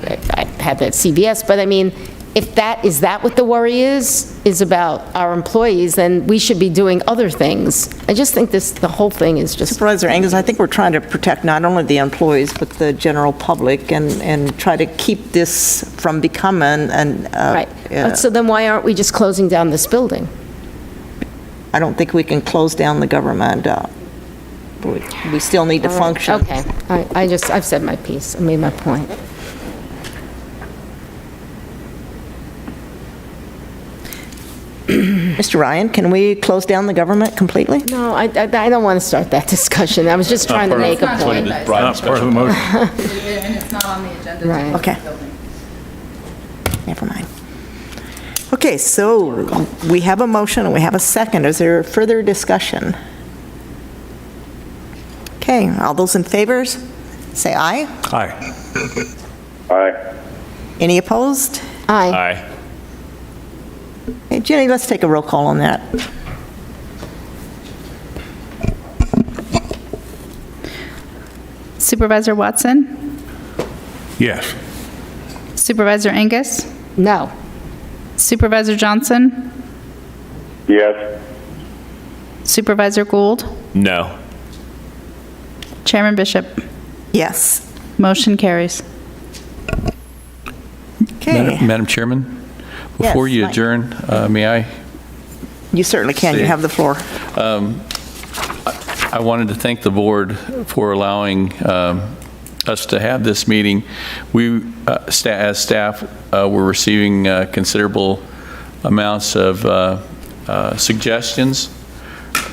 had that at CVS, but I mean, if is that what the worry is about our employees, then we should be doing other things. I just think the whole thing is just... Supervisor Angus, I think we're trying to protect not only the employees, but the general public, and try to keep this from becoming an... Right. So then why aren't we just closing down this building? I don't think we can close down the government. We still need to function. Okay, I've said my piece, I made my point. Mr. Ryan, can we close down the government completely? No, I don't want to start that discussion, I was just trying to make a point. Not part of the motion. And it's not on the agenda. Right. Okay. Never mind. Okay, so we have a motion and we have a second. Is there further discussion? Okay, all those in favor, say aye. Aye. Aye. Any opposed? Aye. Aye. Hey, Jenny, let's take a roll call on that. Supervisor Watson? Yes. Supervisor Angus? No. Supervisor Johnson? Yes. Supervisor Gould? No. Chairman Bishop? Yes. Motion carries. Okay, Madam Chairman, before Yes, you Mike. adjourn, may I? you certainly can. You have the floor. I wanted to thank the board for allowing us to have this meeting. We, as staff, were receiving considerable amounts of suggestions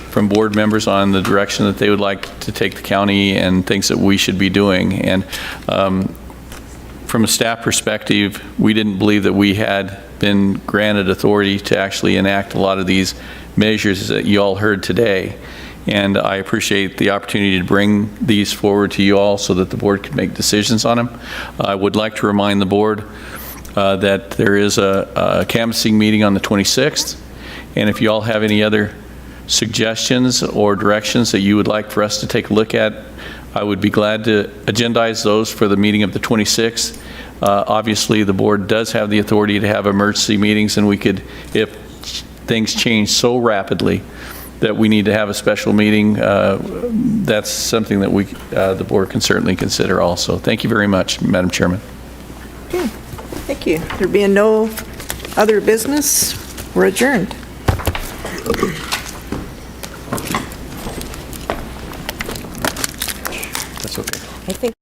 from board members on the direction that they would like to take the county and things that we should be doing. And from a staff perspective, we didn't believe that we had been granted authority to actually enact a lot of these measures that you all heard today. And I appreciate the opportunity to bring these forward to you all so that the board can make decisions on them. I would like to remind the board that there is a canvassing meeting on the 26th. And if you all have any other suggestions or directions that you would like for us to take a look at, I would be glad to agendize those for the meeting of the 26th. Obviously, the board does have the authority to have emergency meetings, and we could, if things change so rapidly that we need to have a special meeting, that's something that the board can certainly consider also. Thank you very much, Madam Chairman. Okay, thank you. There being no other business, we're adjourned. That's okay. I think